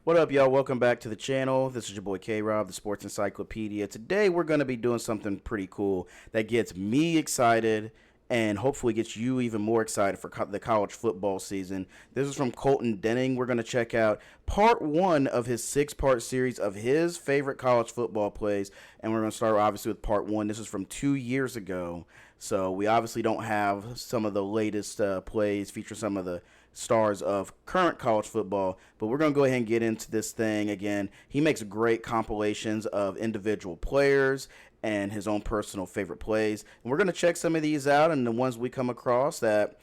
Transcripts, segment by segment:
What up, y'all? Welcome back to the channel. This is your boy K-Rob, the Sports Encyclopedia. Today, we're going to be doing something pretty cool that gets me excited and hopefully gets you even more excited for the college football season. This is from Colton Denning. We're going to check out part one of his 6-part series of his favorite college football plays, and we're going to start obviously with part one. This is from 2 years ago, so we obviously don't have some of the latest plays featuring some of the stars of current college football, but we're going to go ahead and get into this thing. Again, he makes great compilations of individual players and his own personal favorite plays, and we're going to check some of these out, and the ones we come across that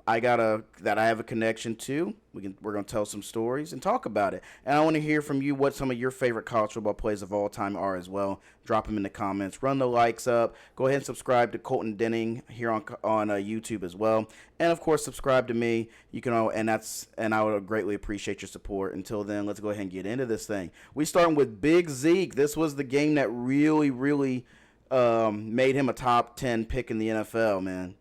I have a connection to, we're going to tell some stories and talk about it. And I want to hear from you what some of your favorite college football plays of all time are as well. Drop them in the comments. Run the likes up. Go ahead and subscribe to Colton Denning here on YouTube as well. And of course, subscribe to me. You can and I would greatly appreciate your support. Until then, let's go ahead and get into this thing. We starting with Big Zeke. This was the game that really made him a top 10 pick in the NFL, man.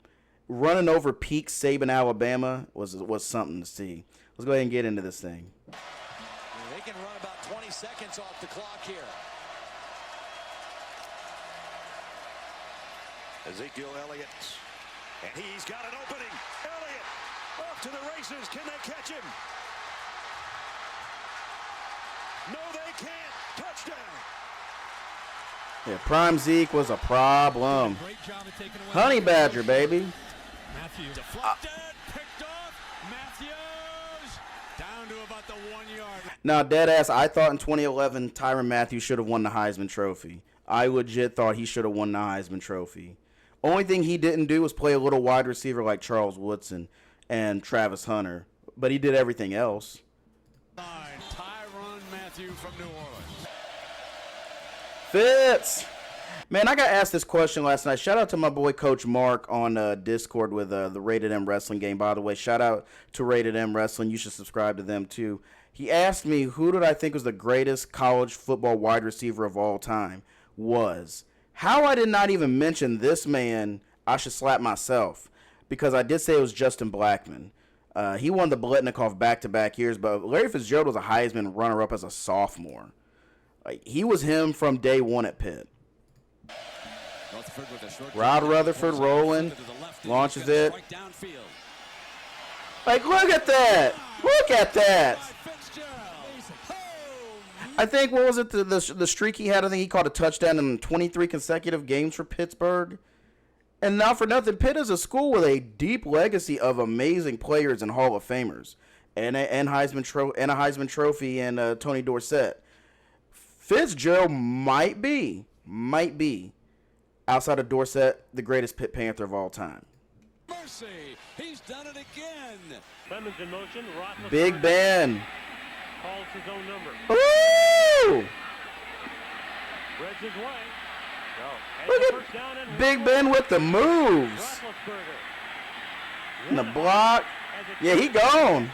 Running over peak Saban, Alabama was something to see. Let's go ahead and get into this thing. They can run about 20 seconds off the clock here. Ezekiel Elliott, and he's got an opening. Elliott off to the races. Can they catch him? No, they can't. Touchdown. Yeah, prime Zeke was a problem. Honey Badger, baby. Matthews deflected, picked off. Matthews down to about the 1 yard. Now, deadass, I thought in 2011 Tyrann Mathieu should have won the Heisman Trophy. I legit thought he should have won the Heisman Trophy. Only thing he didn't do was play a little wide receiver like Charles Woodson and Travis Hunter, but he did everything else. Tyrann Mathieu from New Orleans. Fitz! Man, I got asked this question last night. Shout out to my boy Coach Mark on Discord with the Rated M Wrestling game. By the way, shout out to Rated M Wrestling. You should subscribe to them too. He asked me who did I think was the greatest college football wide receiver of all time was. How I did not even mention this man, I should slap myself, because I did say it was Justin Blackmon. He won the Biletnikoff back-to-back years, but Larry Fitzgerald was a Heisman runner-up as a sophomore. He was him from day one at Pitt. Rod Rutherford rolling, launches it. Like, look at that! Look at that! I think, what was it, the streak he had? I think he caught a touchdown in 23 consecutive games for Pittsburgh. And not for nothing, Pitt is a school with a deep legacy of amazing players and Hall of Famers, and a Heisman Trophy and Tony Dorsett. Fitzgerald might be, outside of Dorsett, the greatest Pitt Panther of all time. Mercy, he's done it again. Clemens in motion. Big Ben. Calls his own number. Ooh! Spreads his way. Look at Big Ben with the moves. And the block. Yeah, he gone.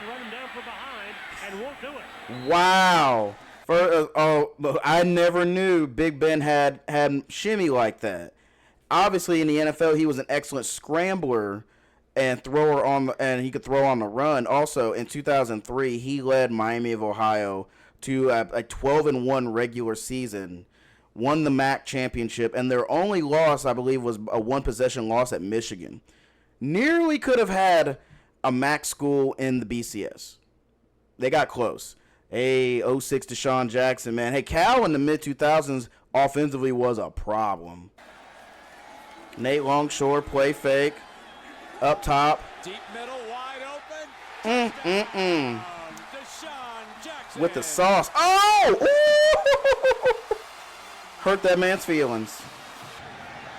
Wow. I never knew Big Ben had shimmy like that. Obviously, in the NFL, he was an excellent scrambler and thrower and he could throw on the run. Also, in 2003, he led Miami of Ohio to a 12-1 regular season, won the MAC championship, and their only loss, I believe, was a one-possession loss at Michigan. Nearly could have had a MAC school in the BCS. They got close. Hey, 06 Deshaun Jackson, man. Hey, Cal in the mid-2000s offensively was a problem. Nate Longshore, play fake, up top. Deep middle, wide open. Deshaun Jackson. With the sauce. Oh! Ooh! Hurt that man's feelings.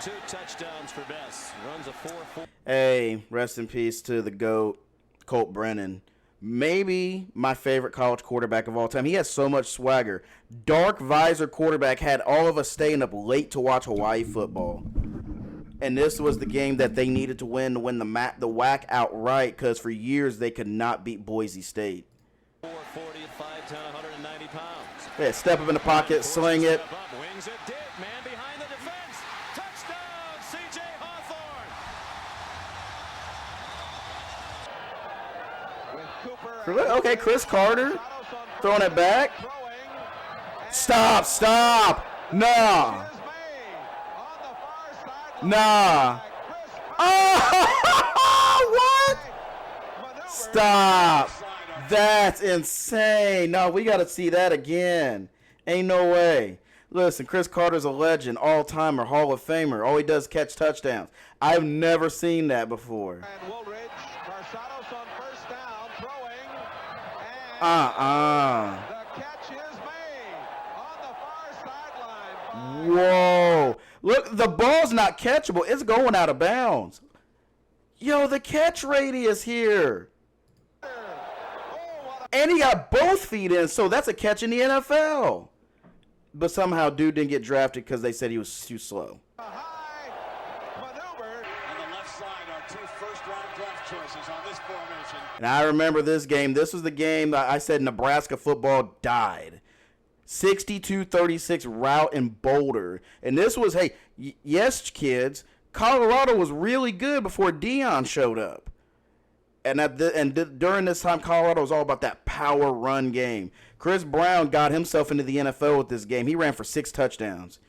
2 touchdowns for Bess. Runs a 4-4. Hey, rest in peace to the GOAT, Colt Brennan. Maybe my favorite college quarterback of all time. He has so much swagger. Dark visor quarterback, had all of us staying up late to watch Hawaii football. And this was the game that they needed to win the WAC outright, because for years they could not beat Boise State. 440 at 5'10", 190 pounds. Yeah, step up in the pocket, sling it. Wings it, did. Man behind the defense. Touchdown, C.J. Hawthorne. Okay, Chris Carter. Throwing it back. Stop, stop. Nah. Nah. Oh, what? Stop. That's insane. No, we got to see that again. Ain't no way. Listen, Chris Carter's a legend, all-timer, Hall of Famer. All he does is catch touchdowns. I've never seen that before. And Woolridge, Marsados on first down, throwing. The catch is made on the far sideline. Whoa. Look, the ball's not catchable. It's going out of bounds. Yo, the catch radius here. And he got both feet in, so that's a catch in the NFL. But somehow dude didn't get drafted because they said he was too slow. High maneuver. On the left side are 2 first-round draft choices on this formation. And I remember this game. This was the game that I said Nebraska football died. 62-36 rout in Boulder. And this was, hey, yes, kids, Colorado was really good before Deion showed up. And during this time, Colorado was all about that power run game. Chris Brown got himself into the NFL with this game. He ran for 6 touchdowns.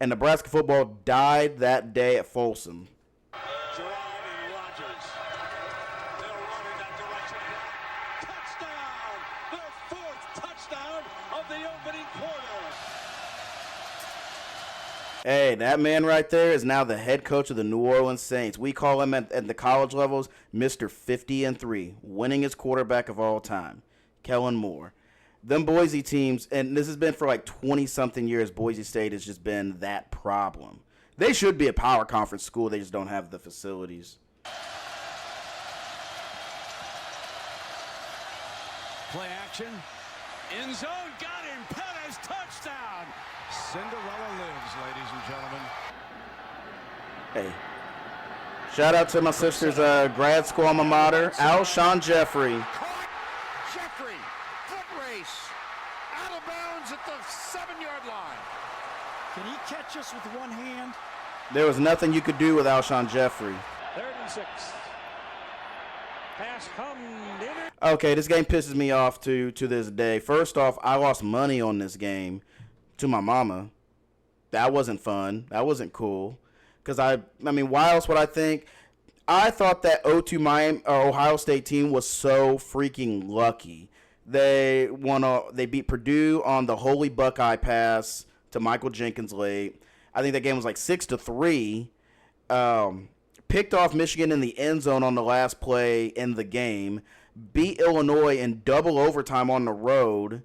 And Nebraska football died that day at Folsom. Gerard and Rogers. They'll run in that direction. Touchdown! Their 4th touchdown of the opening quarter. Hey, that man right there is now the head coach of the New Orleans Saints. We call him at the college levels Mr. 50-3, winningest quarterback of all time, Kellen Moore. Them Boise teams, and this has been for like 20-something years, Boise State has just been that problem. They should be a power conference school. They just don't have the facilities. Play action. End zone. Got him. Pettis. Touchdown. Cinderella lives, ladies and gentlemen. Hey, shout out to my sister's grad school alma mater, Alshon Jeffrey. Caught. Jeffrey. Foot race. Out of bounds at the 7-yard line. Can he catch us with one hand? There was nothing you could do with Alshon Jeffrey. 3rd and 6. Pass hummed in. Okay, this game pisses me off to this day. First off, I lost money on this game to my mama. That wasn't fun. That wasn't cool. Because I mean, why else would I think? I thought that Ohio State team was so freaking lucky. They beat Purdue on the Holy Buckeye pass to Michael Jenkins late. I think that game was like 6-3. Picked off Michigan in the end zone on the last play in the game. Beat Illinois in double overtime on the road.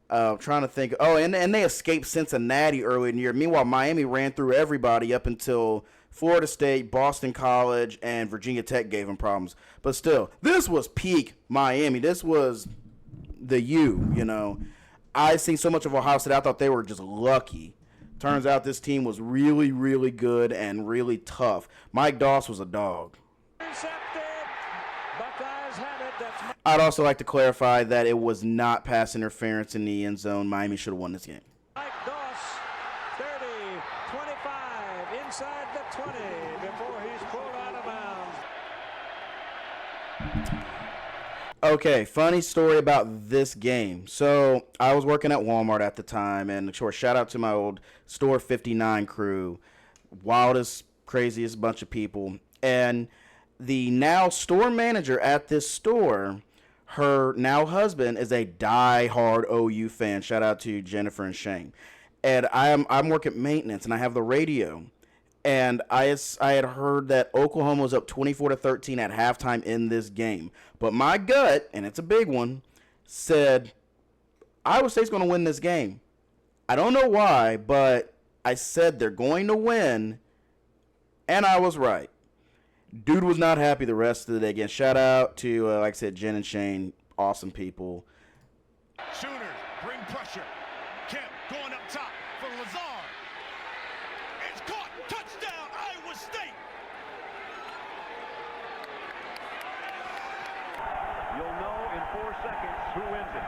Trying to think. Oh, and they escaped Cincinnati early in the year. Meanwhile, Miami ran through everybody up until Florida State, Boston College, and Virginia Tech gave them problems. But still, this was peak Miami. This was the you know. I seen so much of Ohio State, I thought they were just lucky. Turns out this team was really, really good and really tough. Mike Doss was a dog. Buckeyes have it. That's I'd also like to clarify that it was not pass interference in the end zone. Miami should have won this game. Mike Doss, 30, 25, inside the 20 before he's pulled out of bounds. Okay, funny story about this game. So I was working at Walmart at the time, and sure, shout out to my old Store 59 crew. Wildest, craziest bunch of people. And the now store manager at this store, her now husband, is a die-hard OU fan. Shout out to Jennifer and Shane. And I'm working maintenance, and I have the radio. And I had heard that Oklahoma was up 24-13 at halftime in this game. But my gut, and it's a big one, said Iowa State's going to win this game. I don't know why, but I said they're going to win, and I was right. Dude was not happy the rest of the day. Again, shout out to, like I said, Jen and Shane, awesome people. Sooners bring pressure. Kemp going up top for Lazard. It's caught. Touchdown, Iowa State. You'll know in 4 seconds who wins it.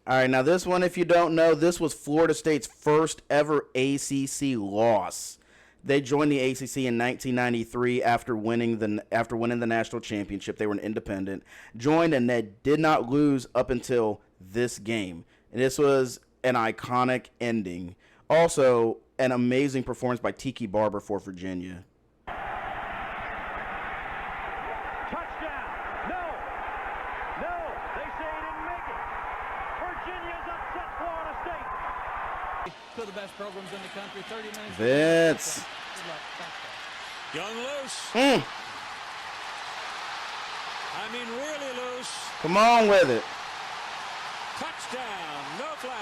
All right, now this one, if you don't know, this was Florida State's first ever ACC loss. They joined the ACC in 1993 after winning the national championship. They were an independent. Joined, and they did not lose up until this game. And this was an iconic ending. Also, an amazing performance by Tiki Barber for Virginia. Touchdown. No. They say he didn't make it. Virginia's upset Florida State. Two of the best programs in the country. 30 minutes. Vince. Good luck. Thanks, guys. Young loose. I mean, really loose. Come on with it. Touchdown. No flag.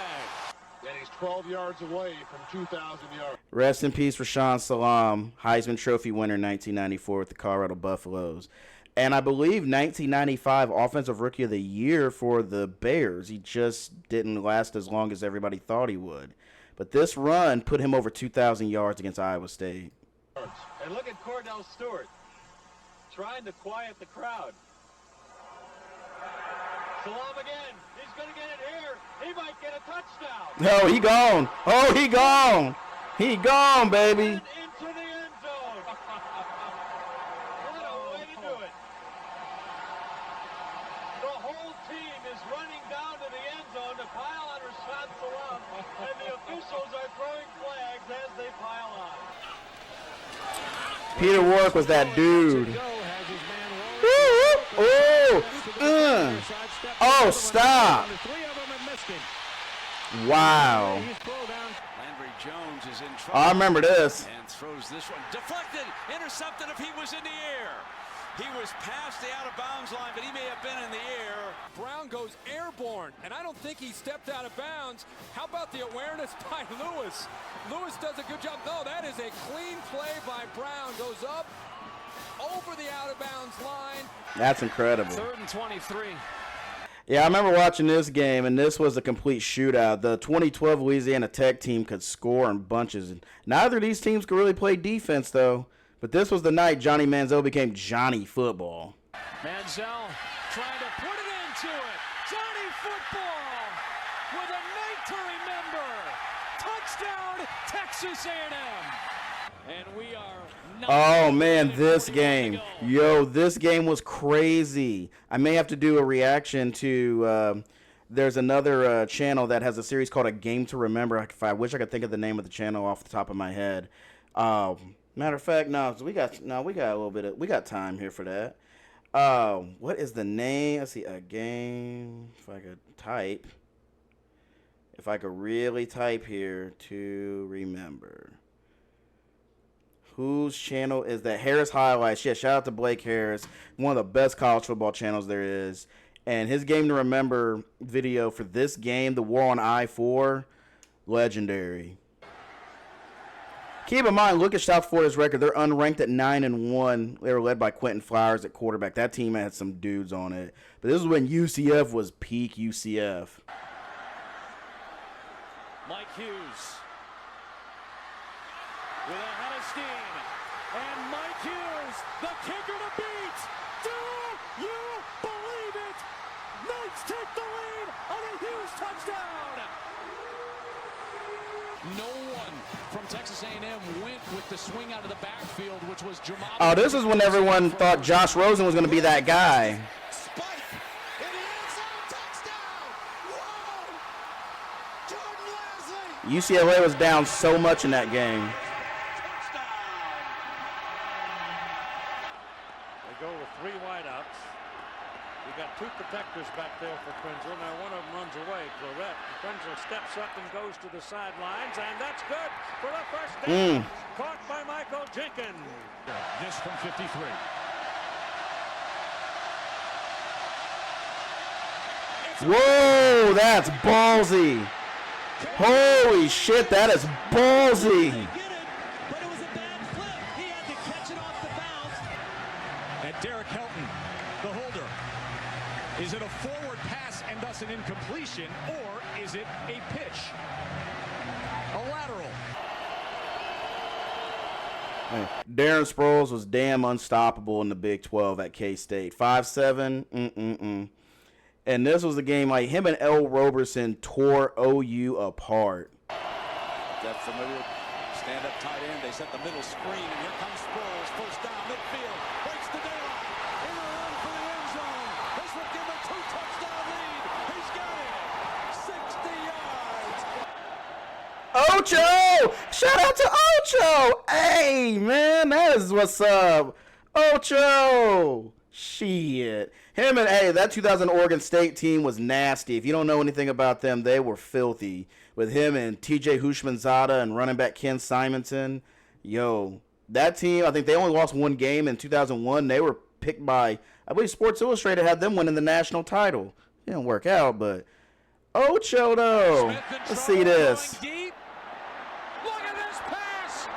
And he's 12 yards away from 2,000 yards. Rest in peace, Rashawn Salam, Heisman Trophy winner in 1994 with the Colorado Buffaloes. And I believe 1995 Offensive Rookie of the Year for the Bears. He just didn't last as long as everybody thought he would. But this run put him over 2,000 yards against Iowa State. And look at Cordell Stewart trying to quiet the crowd. Salam again. He's going to get it here. He might get a touchdown. Oh, he gone. Oh, he gone. He gone, baby. And into the end zone. What a way to do it. The whole team is running down to the end zone to pile on Rashawn Salam, and the officials are throwing flags as they pile on. Peter Warwick was that dude. Oh, stop. Wow. Landry Jones is in trouble. I remember this. And throws this one. Deflected. Intercepted if he was in the air. He was past the out-of-bounds line, but he may have been in the air. Brown goes airborne, and I don't think he stepped out of bounds. How about the awareness by Lewis? Lewis does a good job. No, that is a clean play by Brown. Goes up over the out-of-bounds line. That's incredible. 3rd and 23. Yeah, I remember watching this game, and this was a complete shootout. The 2012 Louisiana Tech team could score in bunches. Neither of these teams could really play defense, though. But this was the night Johnny Manziel became Johnny Football. Manziel trying to put it into it. Johnny Football with a night to remember. Touchdown, Texas A&M. And we are Oh, man, this game. Yo, this game was crazy. I may have to do a reaction to there's another channel that has a series called A Game to Remember. I wish I could think of the name of the channel off the top of my head. Matter of fact, we got a little bit of, we got time here for that. What is the name? Let's see, A Game. If I could really type here to remember. Whose channel is that? Harris Highlights. Yeah, shout out to Blake Harris, one of the best college football channels there is. And his Game to Remember video for this game, the War on I-4, legendary. Keep in mind, look at South Florida's record. They're unranked at 9-1. They were led by Quentin Flowers at quarterback. That team had some dudes on it. But this is when UCF was peak UCF. Mike Hughes with a head of steam. And Mike Hughes, the kicker to beat. Do you believe it? Knights take the lead on a Hughes touchdown. No one from Texas A&M went with the swing out of the backfield, which was Jamal. Oh, this is when everyone thought Josh Rosen was going to be that guy. Spike in the end zone. Touchdown. Whoa. Jordan Leslie. UCLA was down so much in that game. They go with 3 wideouts. We got 2 protectors back there for Krenzel. Now one of them runs away. Clarett. Krenzel steps up and goes to the sidelines, and that's good for the first down. Caught by Michael Jenkins. This from 53. Whoa, that's ballsy. Holy shit, that is ballsy. But it was a bad flip. He had to catch it off the bounce. And Derek Helton, the holder. Is it a forward pass and thus an incompletion, or is it a pitch? A lateral. Darren Sproles was damn unstoppable in the Big 12 at K-State. 5'7", And this was the game, like, him and L. Roberson tore OU apart. That familiar stand-up tight end. They set the middle screen, and here comes Sproles. First down, midfield. Breaks the daylight. In the run for the end zone. This will give him a 2-touchdown lead. He's got it. 60 Ocho! Shout out to Ocho! Hey, man, that is what's up. Ocho! Shit. That 2000 Oregon State team was nasty. If you don't know anything about them, they were filthy. With him and TJ Hushmanzada and running back Ken Simonton. Yo, that team, I think they only lost one game in 2001. They were picked by, I believe Sports Illustrated had them winning the national title. It didn't work out, but Ocho, though. Let's see this. Deep. Look at this pass.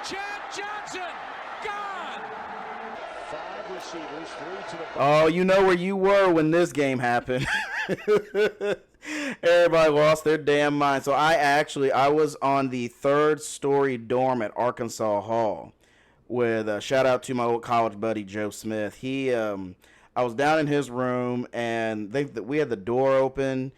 Chad Johnson gone. 5 receivers, 3 to the Oh, you know where you were when this game happened. Everybody lost their damn mind. So I was on the 3rd-story dorm at Arkansas Hall with shout out to my old college buddy Joe Smith. I was down in his room and we had the door open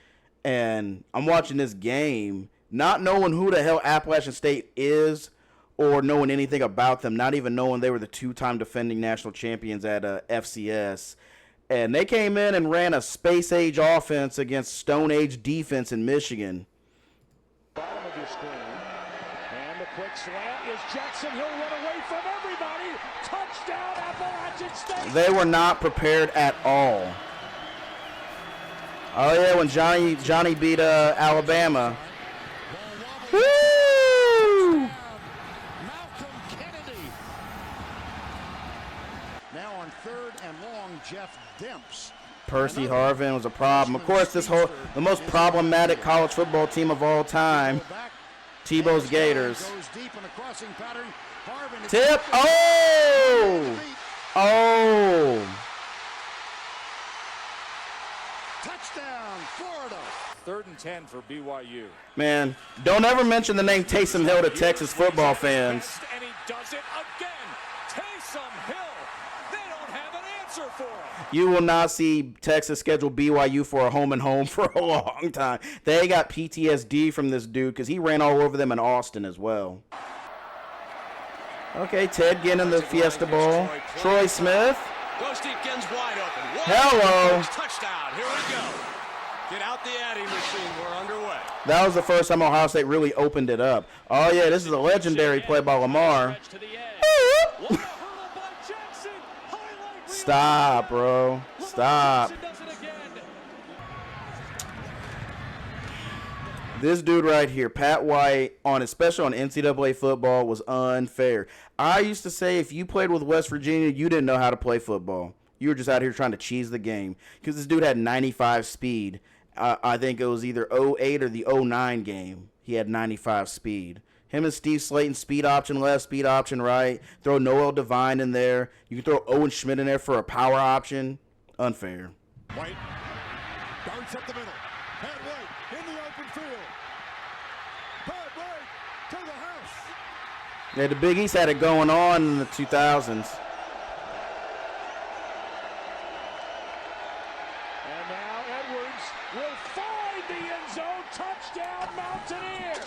and I'm watching this game, not knowing who the hell Appalachian State is or knowing anything about them, not even knowing they were the 2-time defending national champions at FCS. And they came in and ran a space age offense against Stone Age defense in Michigan. bottom of your screen. And the quick slant is Jackson. He'll run away from everybody. Touchdown, Appalachian State. They were not prepared at all. Oh yeah, when Johnny beat Alabama. Woo! Malcolm Kennedy. Now on 3rd and long, Jeff Demps. Percy Harvin was a problem. Of course, the most problematic college football team of all time, Tebow's Gators. Goes deep in the crossing pattern. Harvin is Tip. Oh! Oh! touchdown, Florida. 3rd and 10 for BYU. Man, don't ever mention the name Taysom Hill to Texas football fans. And he does it again. Taysom Hill. They don't have an answer for him. You will not see Texas schedule BYU for a home and home for a long time. They got PTSD from this dude because he ran all over them in Austin as well. Okay, Ted getting in the Fiesta Bowl. Troy Smith. Goes deep, Gens wide open. Hello. Touchdown. Here we go. Get out the adding machine. We're underway. That was the first time Ohio State really opened it up. Oh, yeah, this is a legendary play by Lamar. Stop, bro. Stop. This dude right here, Pat White, especially on NCAA football, was unfair. I used to say if you played with West Virginia, you didn't know how to play football. You were just out here trying to cheese the game. Because this dude had 95 speed. I think it was either 08 or the 09 game. He had 95 speed. Him and Steve Slayton, speed option left, speed option right. Throw Noel Devine in there. You can throw Owen Schmidt in there for a power option. Unfair. White darts up the middle. Pat White in the open field. Pat White to the house. Yeah, the Big East had it going on in the 2000s. And now Edwards will find the end zone. Touchdown, Mountaineers.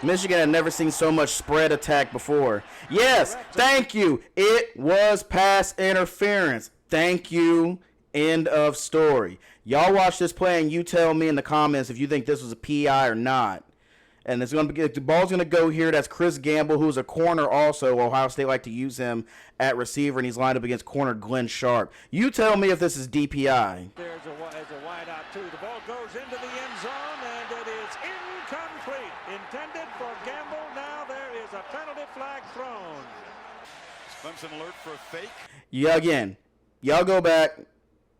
Michigan had never seen so much spread attack before. Yes, thank you. It was pass interference. Thank you. End of story. Y'all watch this play and you tell me in the comments if you think this was a PI or not. And it's gonna be, the ball's gonna go here. That's Chris Gamble, who's a corner also. Ohio State like to use him at receiver, and he's lined up against corner Glenn Sharp. You tell me if this is DPI. There's a wide out too. The ball goes into the end zone and it is incomplete. Intended for Gamble. Now there is a penalty flag thrown. Clemson alert for a fake. Yeah, again, y'all go back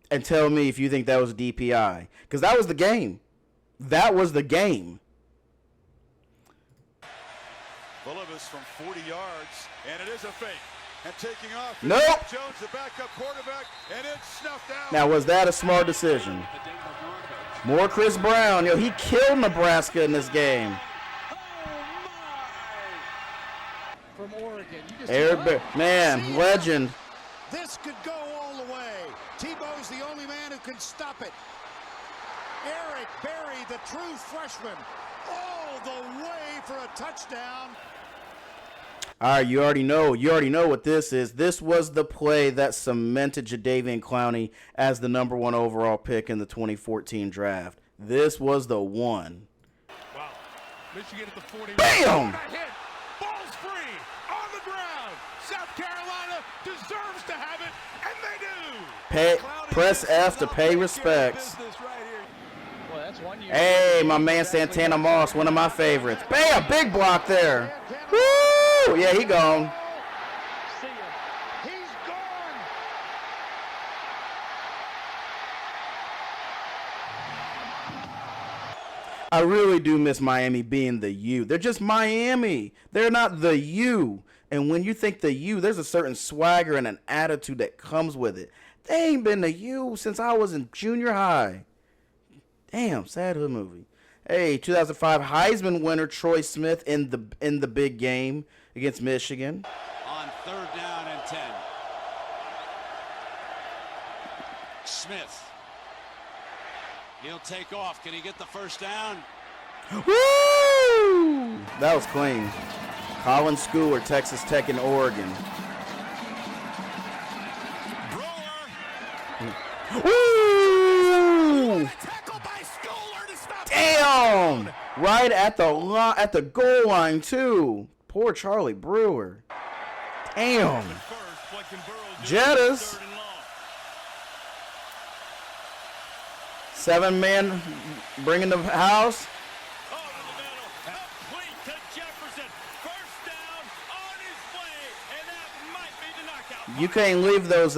and tell me if you think that was DPI, because that was the game. That was the game. Bullivis from 40 yards, and it is a fake. And taking off. Nope. Jones, the backup quarterback, and it's snuffed out. Now, was that a smart decision? More Chris Brown. Yo, he killed Nebraska in this game. From Oregon. Man, legend. This could go all the way. Tebow's the only man who can stop it. Eric Berry, the true freshman, all the way for a touchdown. All right, you already know what this is. This was the play that cemented Jadeveon Clowney as the #1 overall pick in the 2014 draft. This was the one. Wow. Michigan at the 40. Bam! Hit. Ball's free. On the ground. South Carolina deserves to have it, and they do. Press F to pay respects. Well, that's 1 year. Hey, my man Santana Moss, one of my favorites. Bam! Big block there. Woo! Yeah, he gone. See ya. He's gone. I really do miss Miami being the U. They're just Miami. They're not the U. And when you think the U, there's a certain swagger and an attitude that comes with it. They ain't been the U since I was in junior high. Damn, sad hood movie. Hey, 2005 Heisman winner Troy Smith in the big game against Michigan. On 3rd down and 10. Smith. He'll take off. Can he get the first down? Woo! That was clean. Colin Schooler, Texas Tech and Oregon. Woo! Tackle by Schooler to stop. Damn! Right at the goal line too. Poor Charlie Brewer. Damn. Jettas. 7-man bringing the house. You can't leave those.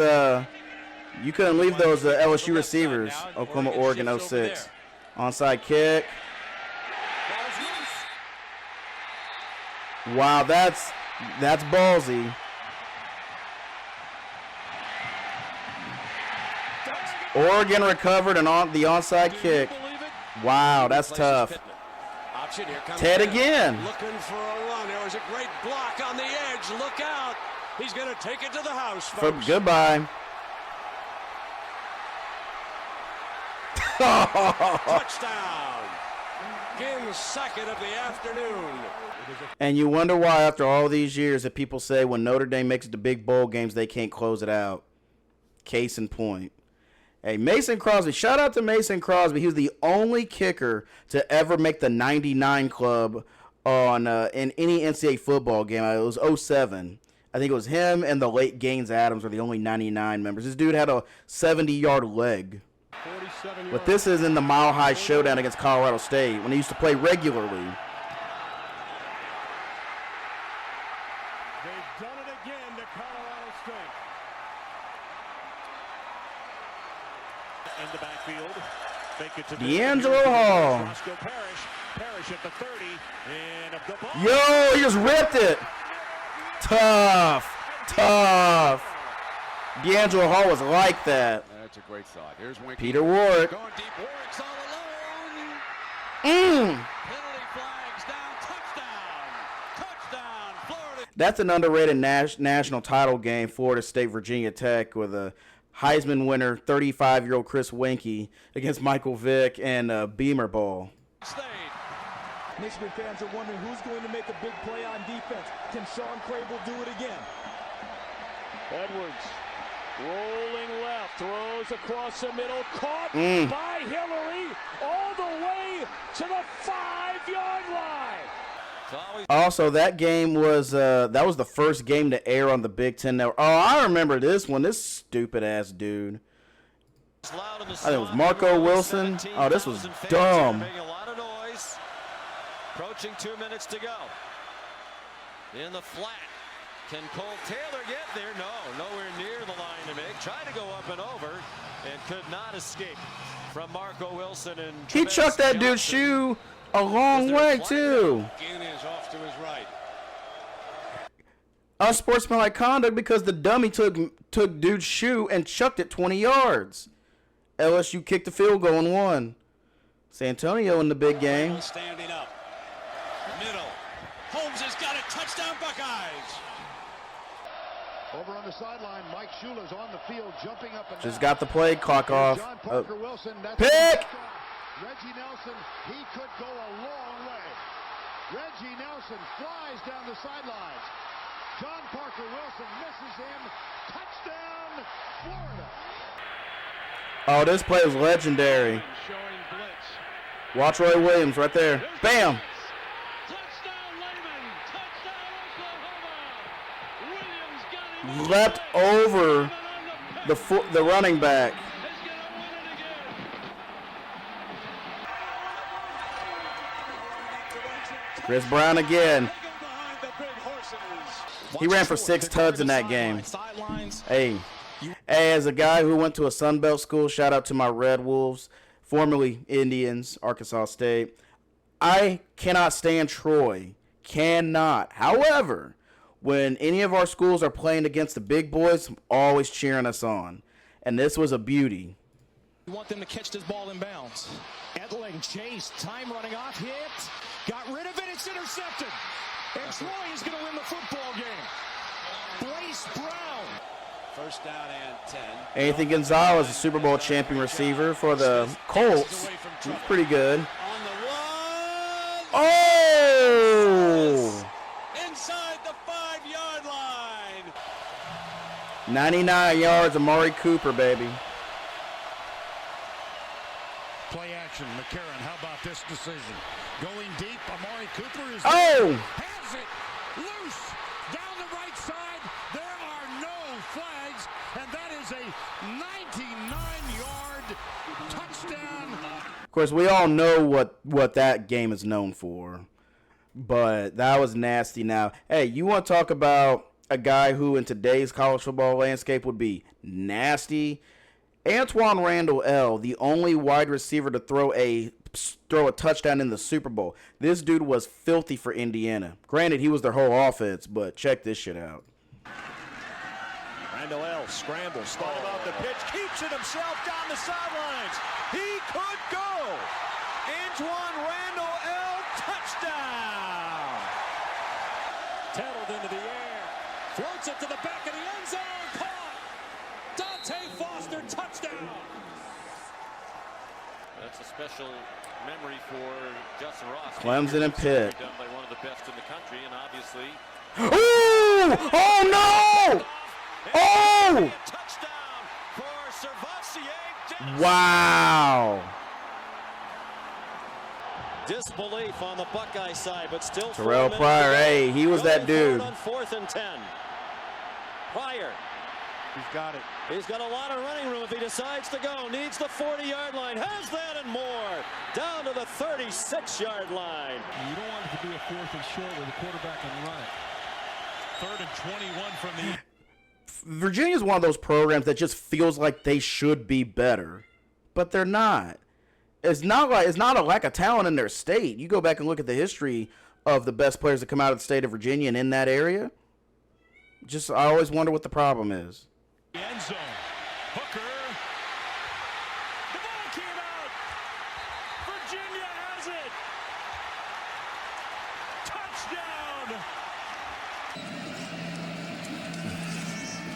You couldn't leave those LSU receivers. Oklahoma, Oregon, 06. Onside kick. Wow, that's ballsy. Oregon recovered and on the onside kick. Wow, that's tough. Ted again. Looking for a run. There was a great block on the edge. Look out. He's going to take it to the house, folks. Goodbye. Touchdown. Game second of the afternoon. And you wonder why after all these years that people say when Notre Dame makes it to big bowl games, they can't close it out. Case in point. Hey, Mason Crosby. Shout out to Mason Crosby. He was the only kicker to ever make the 99 club on in any NCAA football game. It was 07. I think it was him and the late Gaines Adams were the only 99 members. This dude had a 70-yard leg. But this is in the Mile High Showdown against Colorado State when he used to play regularly. They've done it again to Colorado State. In the backfield. Fake it to D'Angelo Hall. Roscoe Parrish at the 30. And of the ball. Yo, he just ripped it. Tough. D'Angelo Hall was like that. That's a great thought. Here's Winky. Peter Warwick. Going deep. Warwick's all alone. Penalty flags down. Touchdown, Florida. That's an underrated national title game, Florida State, Virginia Tech, with a Heisman winner, 35-year-old Chris Winkie, against Michael Vick and Beamer Ball. State. Michigan fans are wondering who's going to make a big play on defense. Can Sean Crable do it again? Edwards rolling left, throws across the middle, caught by Hillary all the way to the 5-yard line. Also, that game was that was the first game to air on the Big Ten Network. Oh, I remember this one. This stupid-ass dude. I think it was Marco Wilson. Oh, this was dumb. Approaching 2 minutes to go. In the flat. Can Cole Taylor get there? No, nowhere near the line to make. Tried to go up and over and could not escape from Marco Wilson. And He chucked that dude's shoe a long way, too. Gain is off to his right. Unsportsmanlike conduct because the dummy took dude's shoe and chucked it 20 yards. LSU kicked the field goal and won. Santonio in the big game. Standing up. Middle. Holmes has got a touchdown, Buckeyes. Over on the sideline, Mike Shula's on the field, jumping up and Just down. got the play clock off. John Parker Wilson, that's Pick! Reggie Nelson, he could go a long way. Reggie Nelson flies down the sidelines. John Parker Wilson misses him. Touchdown, Florida. Oh, this play is legendary. Showing blitz. Watch Roy Williams right there. Bam! leapt over the running back. Chris Brown again. He ran for 6 tuds in that game. Hey, as a guy who went to a Sun Belt school, shout out to my Red Wolves, formerly Indians, Arkansas State. I cannot stand Troy. Cannot. However, when any of our schools are playing against the big boys, I'm always cheering us on. And this was a beauty. You want them to catch this ball in bounds. Edling chase, time running off, hit, got rid of it, it's intercepted. And Troy is going to win the football game. Bryce Brown. First down and 10. Anthony Gonzalez, a Super Bowl champion receiver for the Colts. He's pretty good. On the run. Oh! Inside the 5-yard line. 99 yards, Amari Cooper, baby. Play action, McCarron. How about this decision? Going deep, Amari Cooper is has it loose down the right side. There are no flags, and that is a 99-yard touchdown. Of course, we all know what that game is known for, but that was nasty. Now, hey, you want to talk about a guy who in today's college football landscape would be nasty? Antoine Randall L., the only wide receiver to throw a touchdown in the Super Bowl. This dude was filthy for Indiana. Granted, he was their whole offense, but check this shit out. Randall L. scrambles, thought about the pitch, keeps it himself down the sidelines. He could go. Antoine Randall L. touchdown. Tattled into the air. Floats it to the back of the end zone. Caught. Dante Foster, touchdown. That's a special memory for Justin Ross. Clemson and Pitt. Done by one of the best in the country, and obviously. Ooh! Oh no! Oh! Touchdown for Servassier. Wow! Disbelief on the Buckeye side, but still. Terrell Pryor, hey, he was that dude. On 4th and 10. Pryor. He's got it. He's got a lot of running room if he decides to go. Needs the 40-yard line. Has that and more. Down to the 36-yard line. You don't want it to be a 4th and short where the quarterback can run it. 3rd and 21 from the. Virginia is one of those programs that just feels like they should be better, but they're not. It's not a lack of talent in their state. You go back and look at the history of the best players that come out of the state of Virginia and in that area. Just I always wonder what the problem is. End zone. Hooker. The ball came out. Virginia has it. Touchdown.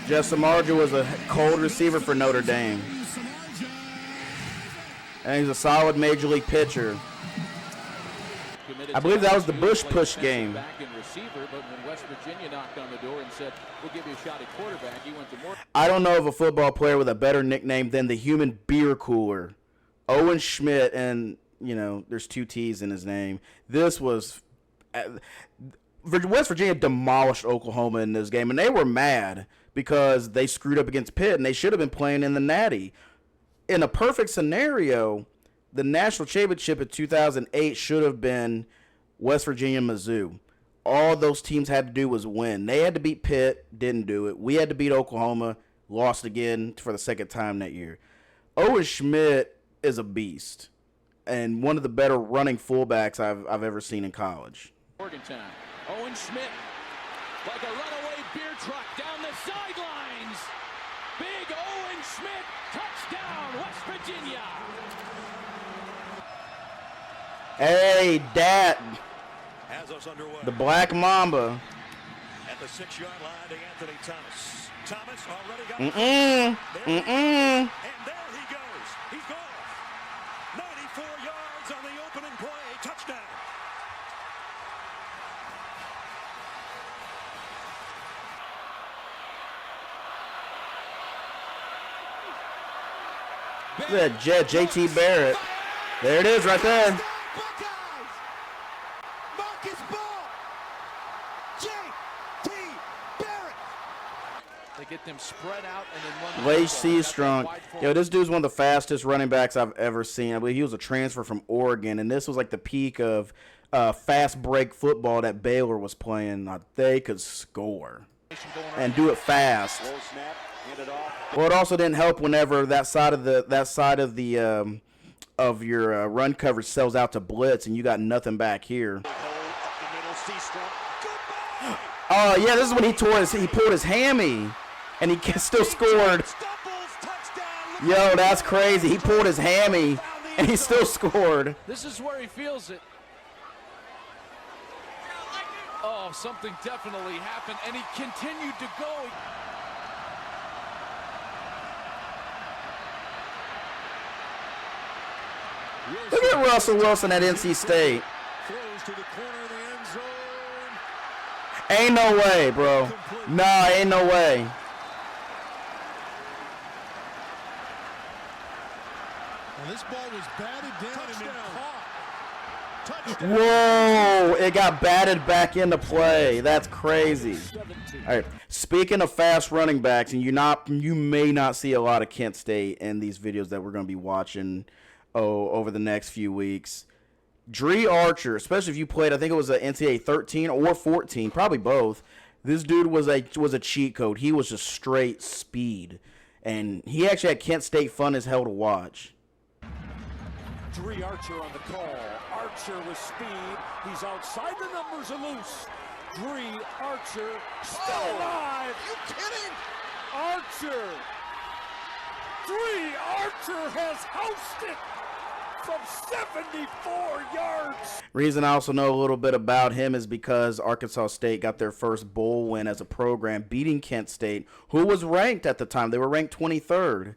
Jeff Samardzija was a cold receiver for Notre Dame. And he's a solid major league pitcher. I believe that was the Bush push game. I don't know of a football player with a better nickname than the human beer cooler. Owen Schmidt, and, you know, there's 2 T's in his name. This was West Virginia demolished Oklahoma in this game, and they were mad because they screwed up against Pitt, and they should have been playing in the Natty. In a perfect scenario, the national championship in 2008 should have been West Virginia and Mizzou. All those teams had to do was win. They had to beat Pitt, didn't do it. We had to beat Oklahoma, lost again for the 2nd time that year. Owen Schmidt is a beast and one of the better running fullbacks I've ever seen in college. Morgantown. Owen Schmidt, like a runaway beer truck down the sidelines. Big Owen Schmidt, touchdown, West Virginia. Hey, Dat, Has us underway. the Black Mamba. At the 6-yard line to Anthony Thomas. Thomas already got And And there he goes. He's gone. 94 yards on the opening play. Touchdown. Look at that JT Barrett. There it is right there. Buckeyes. Marcus Ball. J.T. Barrett. to get them spread out and then run the Lacey football. Strong. Yo, this dude's one of the fastest running backs I've ever seen. I believe he was a transfer from Oregon, and this was like the peak of fast break football that Baylor was playing. They could score and do it fast. Well, it also didn't help whenever that side of the run coverage sells out to blitz, and you got nothing back here. Oh yeah, this is when he pulled his hammy, and he still scored. Yo, that's crazy. He pulled his hammy, and he still scored. This is where he feels it. Oh, something definitely happened, and he continued to go. Look at Russell Wilson at NC State. Throws to the corner of the end zone. Ain't no way, bro. Nah, ain't no way. And this ball was batted down and then caught. Touchdown. Whoa, it got batted back into play. That's crazy. All right, speaking of fast running backs, and you may not see a lot of Kent State in these videos that we're going to be watching over the next few weeks. Dree Archer, especially if you played, I think it was an NCAA 13 or 14, probably both. This dude was a cheat code. He was just straight speed, and he actually had Kent State fun as hell to watch. Dree Archer on the call. Archer with speed. He's outside the numbers and loose. Dree Archer still alive. You kidding? Archer. Dree Archer has housed it from 74 yards. Reason I also know a little bit about him is because Arkansas State got their first bowl win as a program, beating Kent State, who was ranked at the time. They were ranked 23rd.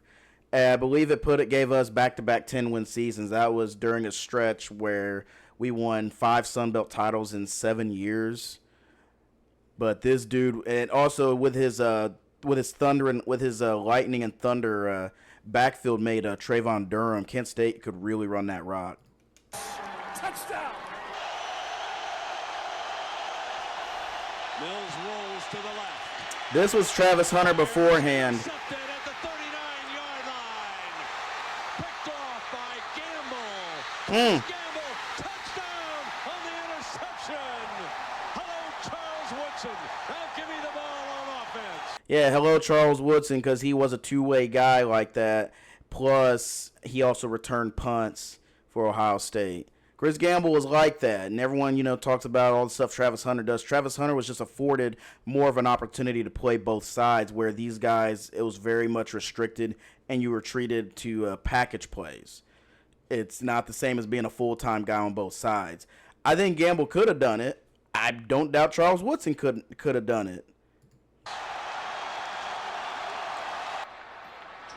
I believe it gave us back-to-back 10-win seasons. That was during a stretch where we won 5 Sun Belt titles in 7 years. But this dude, and also with his lightning and thunder backfield made Trayvon Durham, Kent State could really run that rock. Touchdown. Mills rolls to the left. This was Travis Hunter beforehand. Intercepted at the 39-yard line. Picked off by Gamble. Gamble, touchdown on the interception. Hello, Charles Woodson. Now give me the ball on offense. Yeah, hello, Charles Woodson, because he was a two-way guy like that. Plus, he also returned punts for Ohio State. Chris Gamble was like that, and everyone, talks about all the stuff Travis Hunter does. Travis Hunter was just afforded more of an opportunity to play both sides, where these guys, it was very much restricted, and you were treated to package plays. It's not the same as being a full-time guy on both sides. I think Gamble could have done it. I don't doubt Charles Woodson could have done it.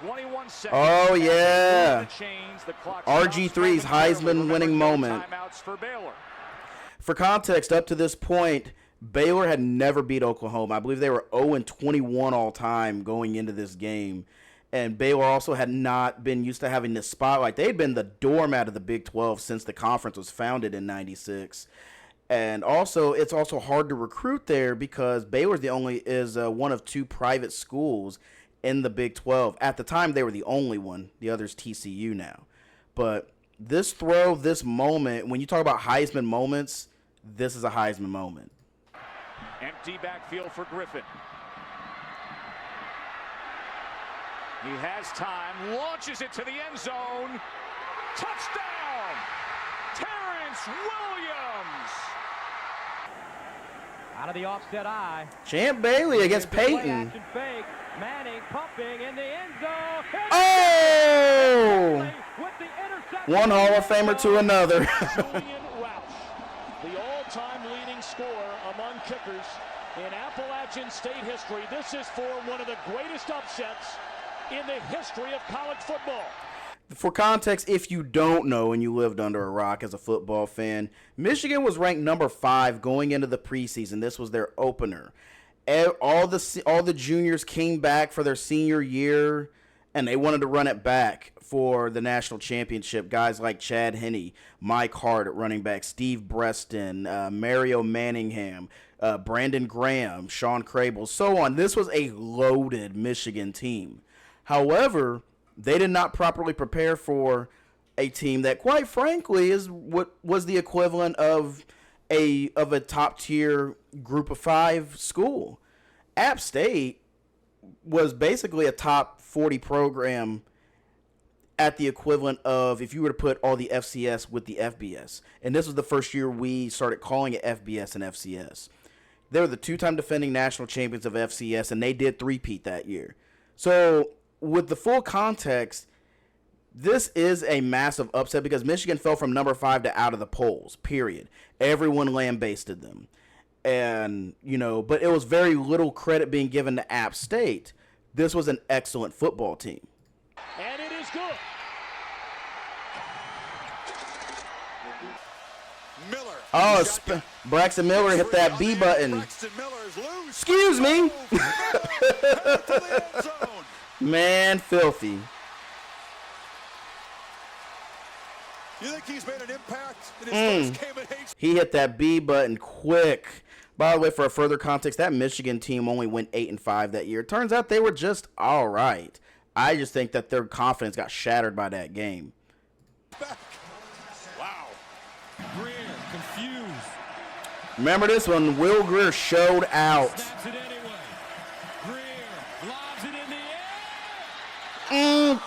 21 seconds. Oh, yeah. The clock RG3's Heisman winning moment. For Baylor. For context, up to this point, Baylor had never beat Oklahoma. I believe they were 0-21 all time going into this game. And Baylor also had not been used to having this spotlight. They'd been the doormat of the Big 12 since the conference was founded in '96. And also, it's also hard to recruit there because Baylor is one of 2 private schools in the Big 12. At the time, they were the only one. The other's TCU now. But this throw, this moment, when you talk about Heisman moments, this is a Heisman moment. Empty backfield for Griffin. He has time, launches it to the end zone. Touchdown! Terrence Williams! Out of the offset eye. Champ Bailey against Peyton. Fake. Manning pumping in the end zone. Oh! One Hall of Famer to another. Julian Roush, the all-time leading scorer among kickers in Appalachian State history. This is for one of the greatest upsets in the history of college football. For context, if you don't know and you lived under a rock as a football fan, Michigan was ranked number 5 going into the preseason. This was their opener. All the juniors came back for their senior year, and they wanted to run it back for the national championship. Guys like Chad Henne, Mike Hart at running back, Steve Breston, Mario Manningham, Brandon Graham, Sean Crable, so on. This was a loaded Michigan team. However, they did not properly prepare for a team that, quite frankly, is what was the equivalent of a top tier Group of 5 school. App State was basically a top 40 program at the equivalent of if you were to put all the FCS with the FBS. And this was the first year we started calling it FBS and FCS. They were the 2-time defending national champions of FCS, and they did three-peat that year. So with the full context, this is a massive upset because Michigan fell from number 5 to out of the polls, period. Everyone lambasted them. And, but it was very little credit being given to App State. This was an excellent football team. And it is good. Miller. Oh, Braxton Miller hit that B button. Braxton Miller is loose. Excuse me. To the end zone. Man, filthy. You think he's made an impact in his first game at H? He hit that B button quick. By the way, for a further context, that Michigan team only went 8-5 that year. Turns out they were just all right. I just think that their confidence got shattered by that game. Wow. Greer confused. Remember this one? Will Greer showed out. Snaps it anyway. Greer lobs it in the air.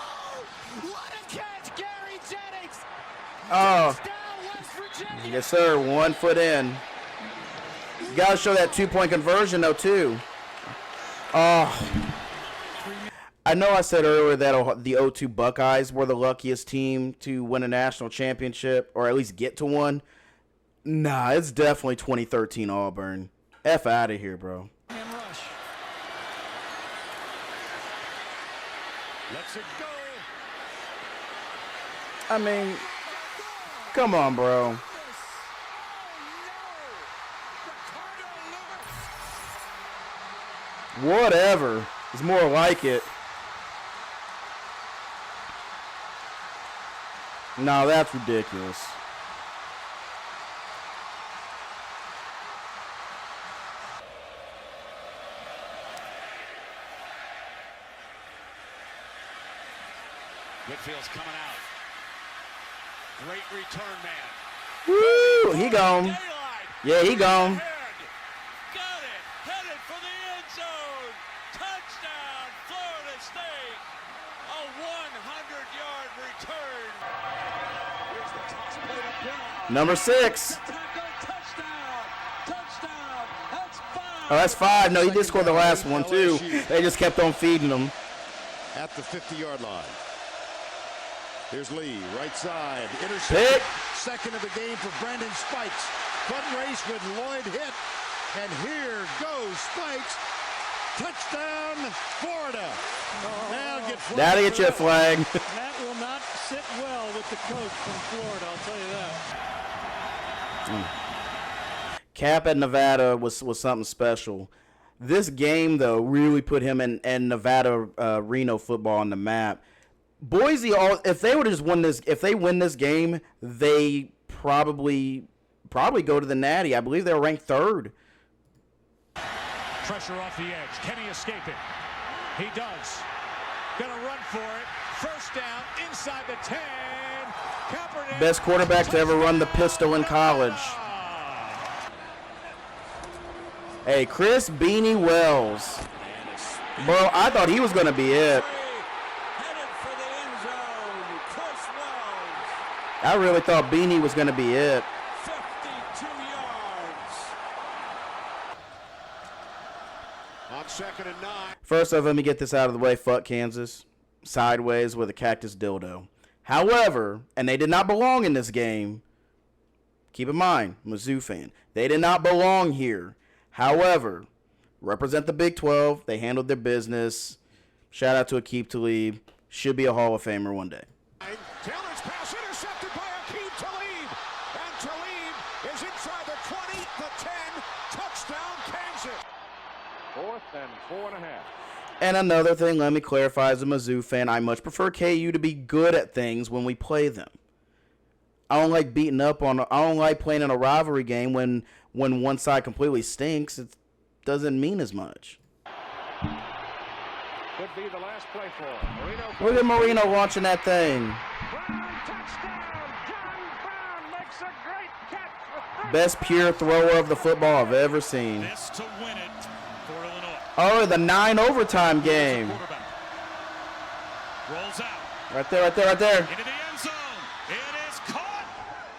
What a catch, Gary Jennings. Oh, Touchdown, West Virginia. yes, sir. 1 foot in. You got to show that 2-point conversion, though, too. Oh. I know I said earlier that the 02 Buckeyes were the luckiest team to win a national championship, or at least get to one. Nah, it's definitely 2013 Auburn. F out of here, bro. And rush. Let's it go. I mean, come on, bro. Whatever. It's more like it. No, that's ridiculous. Whitfield's coming out. Great return man. Woo! He gone. Daylight. Yeah, he gone. Got it. Headed for the end zone. Touchdown, Florida State. A 100-yard return. Here's the toss play to Brown. Number 6. Tackle, touchdown. Touchdown. That's 5. Oh, that's 5. No, he did score the last one, too. They just kept on feeding him. At the 50-yard line. Here's Lee, right side. Intercept. Pick. Second of the game for Brandon Spikes. Front race with Lloyd hit. And here goes Spikes. Touchdown, Florida. Now get flagged. That'll get you a flag. That will not sit well with the coach from Florida, I'll tell you that. Cap at Nevada was something special. This game, though, really put him and Nevada Reno football on the map. Boise, if they would have just won this, if they win this game, they probably go to the Natty. I believe they were ranked 3rd. Pressure off the edge. Can he escape it? He does. Gonna run for it. First down inside the 10. Kaepernick. Best quarterback to ever run the pistol in college. Hey, Chris Beanie Wells. Bro, I thought he was going to be it. Headed for the end zone. Chris Wells. I really thought Beanie was going to be it. 52 yards. On 2nd and 9. First off, let me get this out of the way. Fuck Kansas. Sideways with a cactus dildo. However, and they did not belong in this game. Keep in mind, Mizzou fan. They did not belong here. However, represent the Big 12. They handled their business. Shout out to Aqib Talib. Should be a Hall of Famer one day. Taylor's pass intercepted by Aqib Talib. And Talib is inside the 20, the 10. Touchdown, Kansas. 4th and 4.5. And another thing, let me clarify, as a Mizzou fan, I much prefer KU to be good at things when we play them. I don't like I don't like playing in a rivalry game when one side completely stinks. It doesn't mean as much. Could be the last play for Marino. Look at Marino launching that thing. Brown, touchdown. John Brown makes a great catch. Best pure thrower of the football I've ever seen. This to win it for Illinois. Oh, the 9 overtime game. Rolls out. Right there, right there, right there. Into the end zone. It is caught.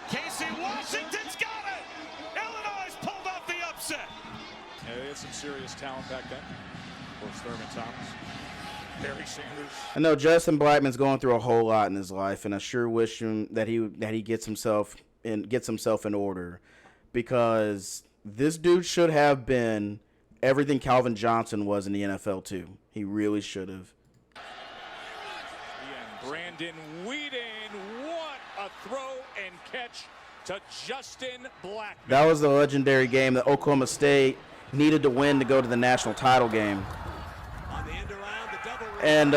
Casey Washington's got it. Illinois pulled off the upset. Yeah, they had some serious talent back then. Of course, Thurman Thomas, Barry Sanders. I know Justin Blackman's going through a whole lot in his life, and I sure wish him that he gets himself in order, because this dude should have been everything Calvin Johnson was in the NFL too. He really should have. And Brandon Whedon, what a throw and catch to Justin Blackman. That was the legendary game that Oklahoma State needed to win to go to the national title game. On the end around, the And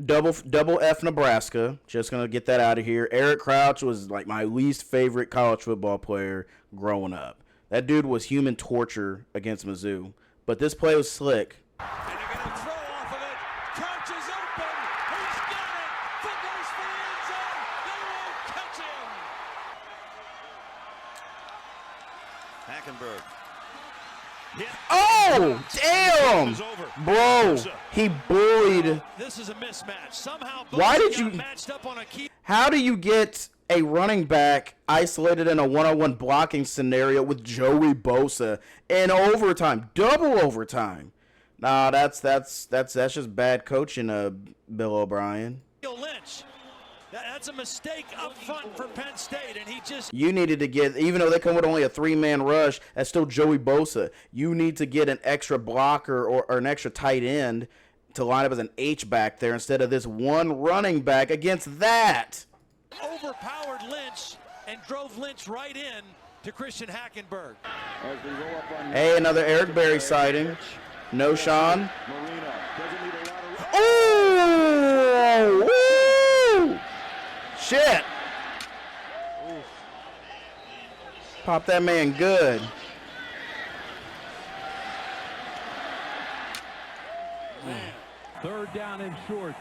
double F Nebraska. Just gonna get that out of here. Eric Crouch was like my least favorite college football player growing up. That dude was human torture against Mizzou. But this play was slick. And they're going to throw off of it. Crouch is open. He's got it. Foot race for the end zone. They won't catch him. Hackenberg. Oh, damn! Bro, he bullied. This is a mismatch. Somehow Why did you matched up on a key. How do you get a running back isolated in a one-on-one blocking scenario with Joey Bosa in overtime, double overtime? Nah, that's just bad coaching, Bill O'Brien. Lynch. That's a mistake up front for Penn State, and he just... You needed to get, even though they come with only a 3-man rush, that's still Joey Bosa. You need to get an extra blocker or an extra tight end to line up as an H-back there instead of this one running back against that. Overpowered Lynch and drove Lynch right in to Christian Hackenberg. Hey, another Eric Berry sighting. No, Sean. Oh! Woo! Shit. Pop that man good. Third down and short.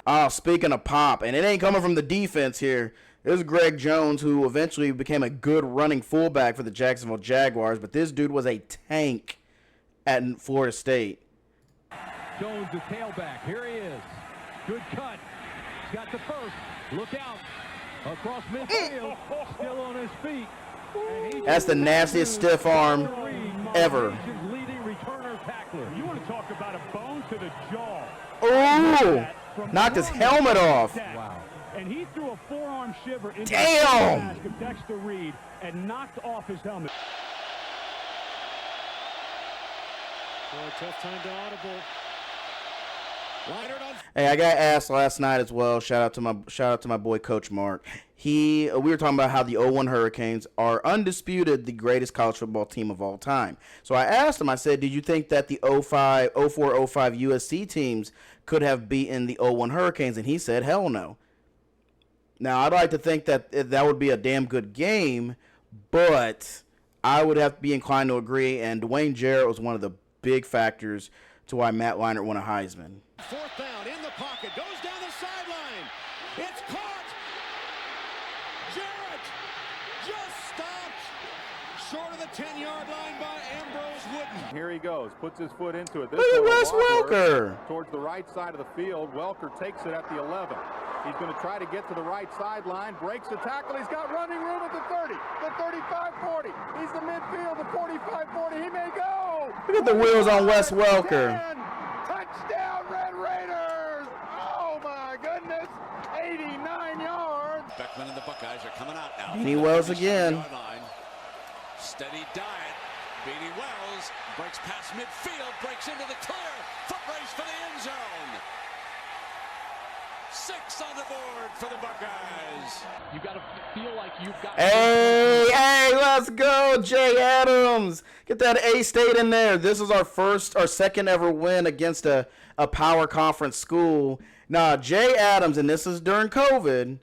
Oh, speaking of pop, and it ain't coming from the defense here. This is Greg Jones, who eventually became a good running fullback for the Jacksonville Jaguars, but this dude was a tank at Florida State. Jones, the tailback. Here he is. Good cut. He's got the first. Look out. Across midfield. Still on his feet. That's the nastiest stiff arm ever. Leading returner tackler. You want to talk about a bone to the jaw. Oh! Knocked his helmet off. Wow. And he threw a forearm shiver into the Damn! mask of Dexter Reed and knocked off his helmet. Boy, tough time to audible. Hey, I got asked last night as well. Shout out to my boy Coach Mark. We were talking about how the 01 Hurricanes are undisputed the greatest college football team of all time. So I asked him, I said, did you think that the 04, 05 USC teams could have beaten the 01 Hurricanes? And he said, hell no. Now, I'd like to think that that would be a damn good game, but I would have to be inclined to agree, and Dwayne Jarrett was one of the big factors to why Matt Leinart won a Heisman. Fourth down in the pocket, goes down the sideline. It's caught. Jarrett just stopped short of the 10-yard line by Ambrose Wooden. Here he goes, puts his foot into it. Look at Wes Welker. Towards the right side of the field. Welker takes it at the 11. He's going to try to get to the right sideline, breaks the tackle. He's got running room at the 30, the 35-40. He's the midfield, the 45-40. He may go. Look at the wheels on Wes Welker. 10. Touchdown, Red Raiders. Oh, my goodness. 89 yards. Beckman and the Buckeyes are coming out now. Beanie Wells again. Steady diet. Beanie Wells breaks past midfield, breaks into the clear. Foot race for the end zone. 6 on the board for the Buckeyes. You got to feel like you've got. Hey, let's go, Jay Adams. Get that A-State in there. This is our second ever win against a a power conference school. Nah, Jay Adams, and this is during COVID,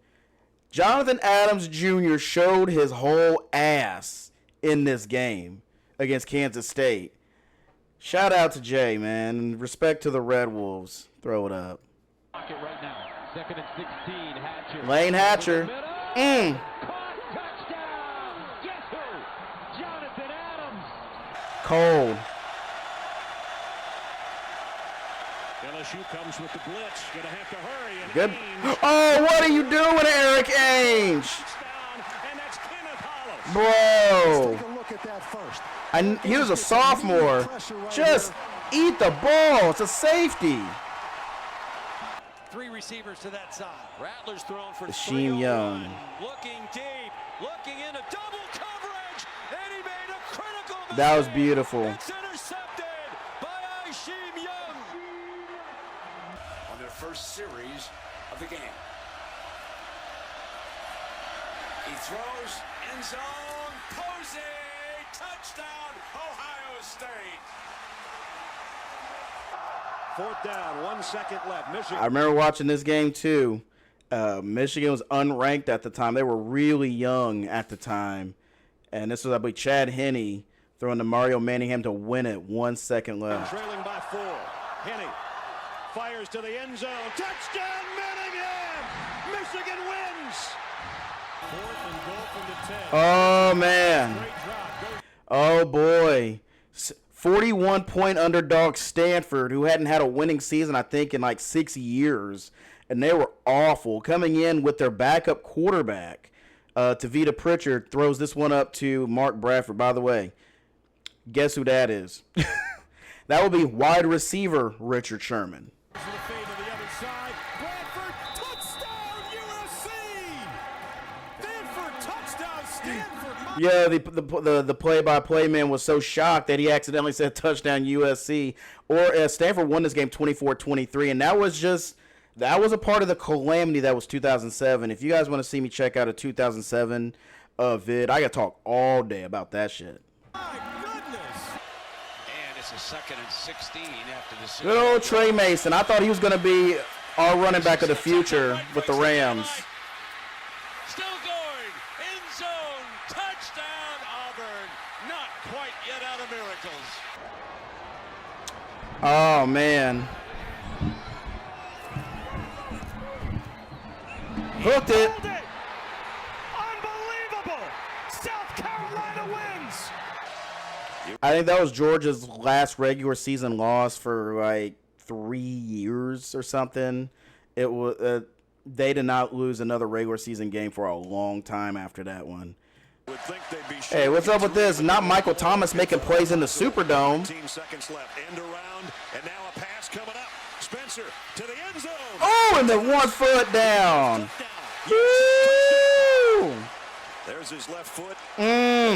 Jonathan Adams Jr. showed his whole ass in this game against Kansas State. Shout out to Jay, man. Respect to the Red Wolves. Throw it up. Right now. 2nd and 16. Hatcher. Lane Hatcher. Touchdown. Guess who? Jonathan Adams. Cold. LSU comes with the blitz. Going to have to hurry. And Good. Ainge. Oh, what are you doing, Eric Ainge? Touchdown, and that's Kenneth Hollis. Bro. Take a look at that first. He was a sophomore. Just eat the ball. It's a safety. 3 receivers to that side. Rattlers thrown for Rasheem Young. Looking deep, looking into double coverage, and he made a critical mistake. That was beautiful. It's intercepted by Rasheem Young. On their first series of the game. He throws, end zone, Posey, touchdown, Ohio State. 4th down, 1 second left. Michigan. I remember watching this game too. Michigan was unranked at the time. They were really young at the time. And this was, I believe, Chad Henne throwing to Mario Manningham to win it. 1 second left. Trailing by 4. Henne fires to the end zone. Touchdown, Manningham! Michigan wins! 4th and goal from the 10. Oh, man. Great drop. Oh, boy. 41-point underdog Stanford, who hadn't had a winning season, I think, in like 6 years. And they were awful. Coming in with their backup quarterback, Tavita Pritchard, throws this one up to Mark Bradford. By the way, guess who that is? That would be wide receiver Richard Sherman. To the fade to the other side. Bradford, touchdown, USC! Stanford, touchdown, Stanford. Yeah, the play-by-play man was so shocked that he accidentally said touchdown USC. Or Stanford won this game 24-23, and that was a part of the calamity that was 2007. If you guys want to see me check out a 2007 vid, I got to talk all day about that shit. My goodness! And it's a 2nd and 16 after the Good old Trey Mason. I thought he was going to be our running back of the future with the Rams. Still going, end zone, touchdown, Auburn. Not quite yet out of miracles. Oh, man. Hooked it. Unbelievable! South Carolina wins! I think that was Georgia's last regular season loss for like 3 years or something. It was they did not lose another regular season game for a long time after that one. Hey, what's up with this? Not Michael Thomas making plays in the Superdome. 15 seconds left. End around, and now a pass coming up. Spencer to the end zone. Oh, and the 1 foot down. Woo! There's his left foot.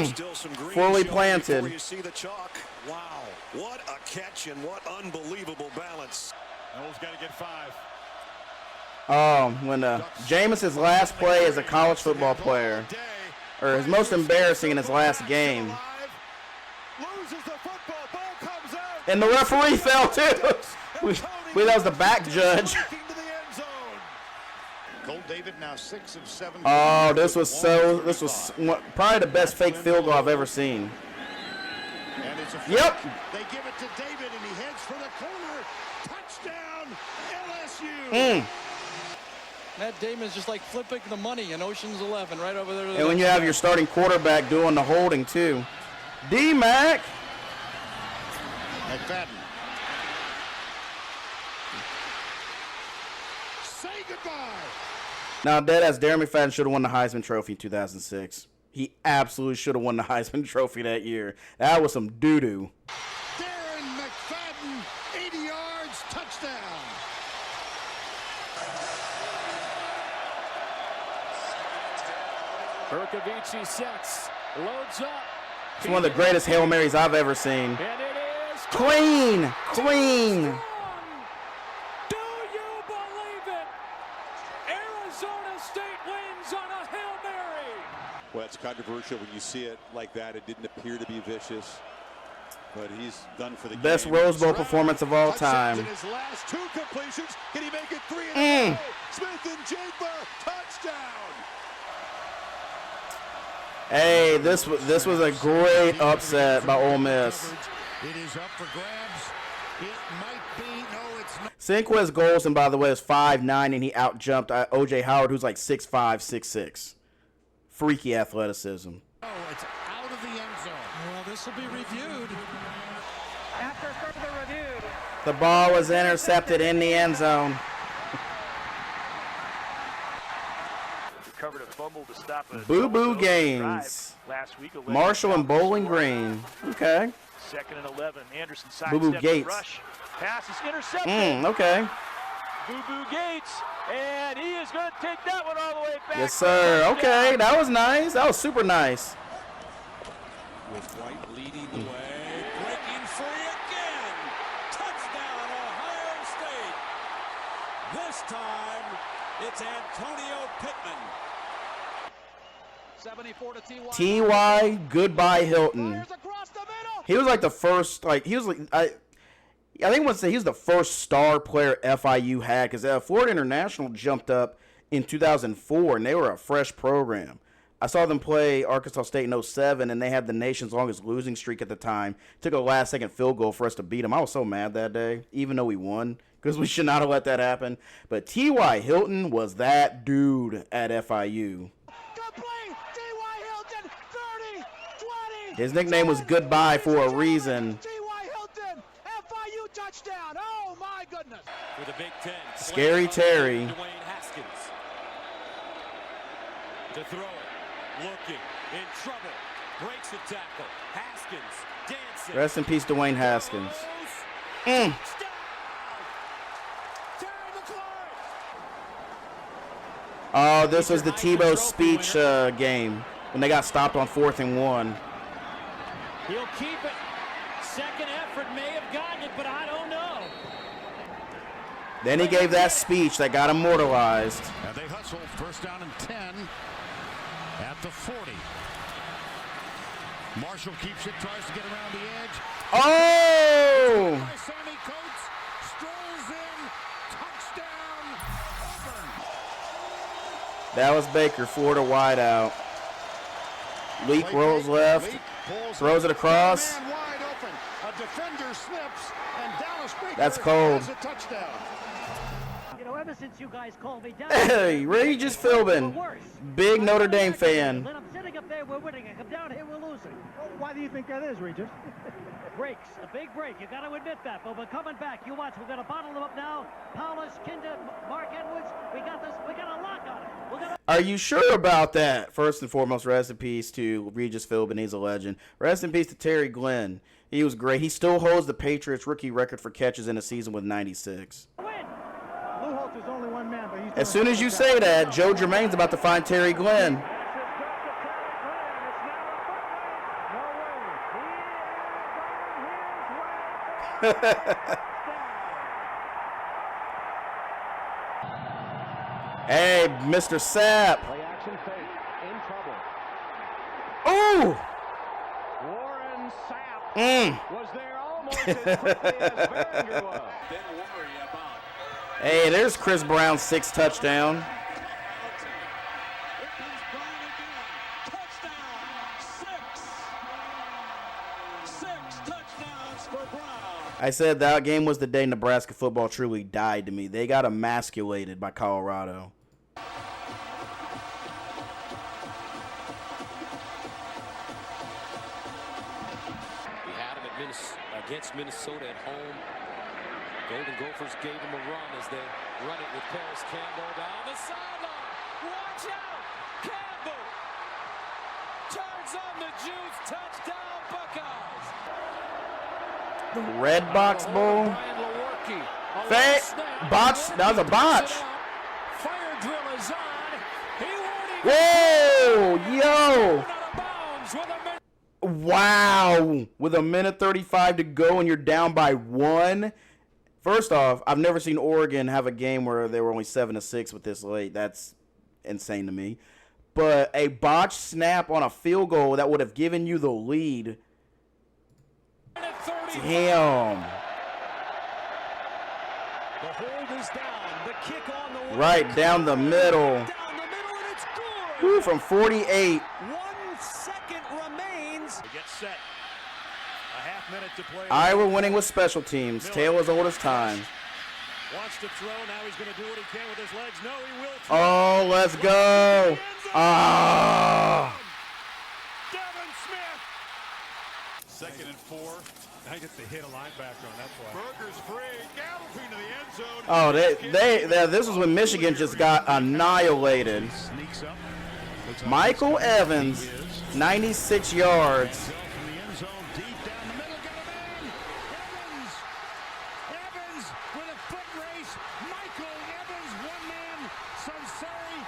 Still some green fully showing planted. before you see the chalk. Wow, what a catch and what unbelievable balance. Noel's got to get 5. Oh, when Jameis's last play as a college football player, or his most embarrassing in his last game. Loses the football, ball comes out. And the referee fell too. That was the back judge. Cole David now 6 of 7. Oh, this was probably the best fake field goal I've ever seen. And it's a Yep. They give it to David, and he heads for the corner. Touchdown, LSU. Matt Damon's just like flipping the money in Ocean's 11 right over there. And when you have your starting quarterback doing the holding too. D-Mac. McFadden. Say goodbye. Now, deadass Darren McFadden should have won the Heisman Trophy in 2006. He absolutely should have won the Heisman Trophy that year. That was some doo-doo. Darren McFadden, 80 yards, touchdown. Berkovici sets, loads up. It's one of the greatest Hail Marys I've ever seen. And it is Clean! Clean! Do you believe it? Arizona State wins on a Hail Mary. Well, it's controversial when you see it like that. It didn't appear to be vicious. But he's done for the Best game. Rose Bowl performance of all time. In his last 2 completions, can he make it 3 in a row? Smith and Jigba, touchdown. Hey, this was a great upset by Ole Miss. It is up for grabs. It might be. No, it's not. Senquez Golson, by the way, is 5'9", and he outjumped O.J. Howard, who's like 6'5", 6'6". Freaky athleticism. Oh, it's out of the end zone. Well, this will be reviewed. After further review. The ball was intercepted in the end zone. Recovered a fumble to stop a Boo-boo games. last week. Marshall and Bowling Green. Okay. 2nd and 11. Anderson Boo-boo sidesteps Gates. rush. Pass is intercepted. Okay. Boo-boo Gates, and he is going to take that one all the way back. Yes, sir. Okay, that was nice. That was super nice. With White leading the way, breaking free again. Touchdown, Ohio State. This time, it's Antonio Pittman. 74 to T.Y. T.Y. Goodbye Hilton. Fires across the middle. He was like the first, he was like, I think I would say he was the first star player FIU had, because Florida International jumped up in 2004, and they were a fresh program. I saw them play Arkansas State in 07, and they had the nation's longest losing streak at the time. Took a last-second field goal for us to beat them. I was so mad that day, even though we won, because we should not have let that happen. But T.Y. Hilton was that dude at FIU. Complete. T.Y. Hilton. 30, 20. His nickname was Goodbye for a reason. T.Y. Hilton. FIU touchdown. Oh, my goodness. For the Big Ten. Scary Terry. Dwayne Haskins. To throw it. Looking. In trouble. Breaks the tackle. Haskins. Dancing. Rest in peace, Dwayne Haskins. Touchdown. Terry McLaurin. Oh, this was the Tebow speech game when they got stopped on 4th and 1. He'll keep it. Second effort may have gotten it, but I don't know. Then he gave that speech that got immortalized. And they hustle. First down and 10 at the 40. Marshall keeps it, tries to get around the edge. Oh! Sammy Coates strolls in. Touchdown, Auburn. That was Baker, Florida wideout. Leak rolls left, Leak pulls throws it across. Man wide open. A defender slips, and Dallas Baker That's cold. has a touchdown. You know, ever since you guys called me down. Hey, Regis Philbin, big Notre Dame fan. When I'm sitting up there, we're winning. I come down here, we're losing. Why do you think that is, Regis? Breaks, a big break. You got to admit that. But we're coming back. You watch. We're going to bottle them up now. Paulus, Kinder, Mark Edwards. We got this. We got a lock on it. We're gonna. Are you sure about that? First and foremost, rest in peace to Regis Philbin. He's a legend. Rest in peace to Terry Glenn. He was great. He still holds the Patriots rookie record for catches in a season with 96. As soon as you say that, Joe Germain's about to find Terry Glenn. Hey, Mr. Sapp. Play action fake. In trouble. Ooh! Warren Sapp was there almost as quickly as Behringer was. Hey, there's Chris Brown's 6th touchdown. I said that game was the day Nebraska football truly died to me. They got emasculated by Colorado. We had him at against Minnesota at home. Golden Gophers gave him a run as they run it with Paris Campbell down the sideline. Watch out! Campbell turns on the juice. Touchdown, Buckeyes. The Red Box Bowl. Fake. Botch. That was a botch. Fire drill is on. He Whoa! Yo! out of bounds with a minute. Wow! With a minute 35 to go and you're down by 1. First off, I've never seen Oregon have a game where they were only 7-6 with this late. That's insane to me. But a botched snap on a field goal that would have given you the lead. Minute 30 Damn. The hold is down. The kick on the way. Right down the middle. Down the middle, and it's good. Woo, from 48. 1 second remains. They get set. A half minute to play. Iowa winning with special teams. Tale as old as time. Wants to throw. Now he's going to do what he can with his legs. No, he will throw. Oh, let's go. Ah. Devin Smith. 2nd and 4. I get to hit a linebacker on that play. Burger's free, galloping to the end zone. Oh, this was when Michigan just got annihilated. Sneaks up. Michael Evans, 96 yards. From the end zone, deep down the middle, got a man. Evans with a foot race. Michael Evans, one man. Sunseri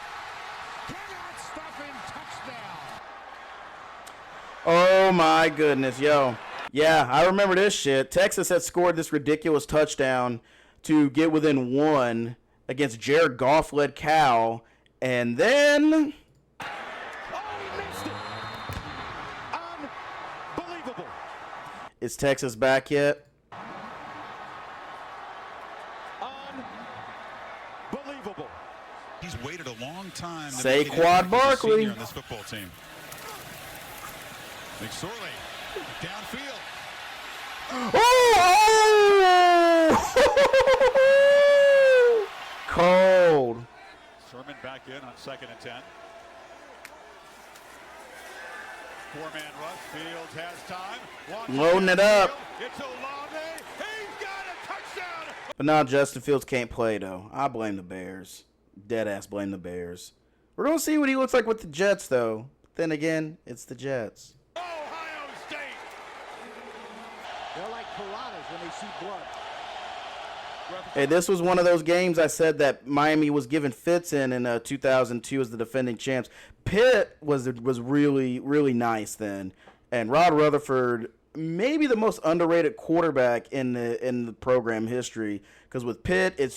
cannot stop him. Touchdown. Oh my goodness, yo. Yeah, I remember this shit. Texas had scored this ridiculous touchdown to get within 1 against Jared Goff-led Cal, and then... Oh, he missed it. Unbelievable. Is Texas back yet? Unbelievable. He's waited a long time. Saquon Barkley. On this football team. McSorley downfield. Oh! Cold. Sermon back in on 2nd and 10. 4-man rush. Fields has time. Loading it up. It's Olave. He's got a touchdown. But now Justin Fields can't play, though. I blame the Bears. Deadass blame the Bears. We're going to see what he looks like with the Jets, though. Then again, it's the Jets. Ohio State. They're like piranhas when they see blood. Hey, this was one of those games I said that Miami was given fits in 2002 as the defending champs. Pitt was really, really nice then. And Rod Rutherford, maybe the most underrated quarterback in the program history. Because with Pitt, it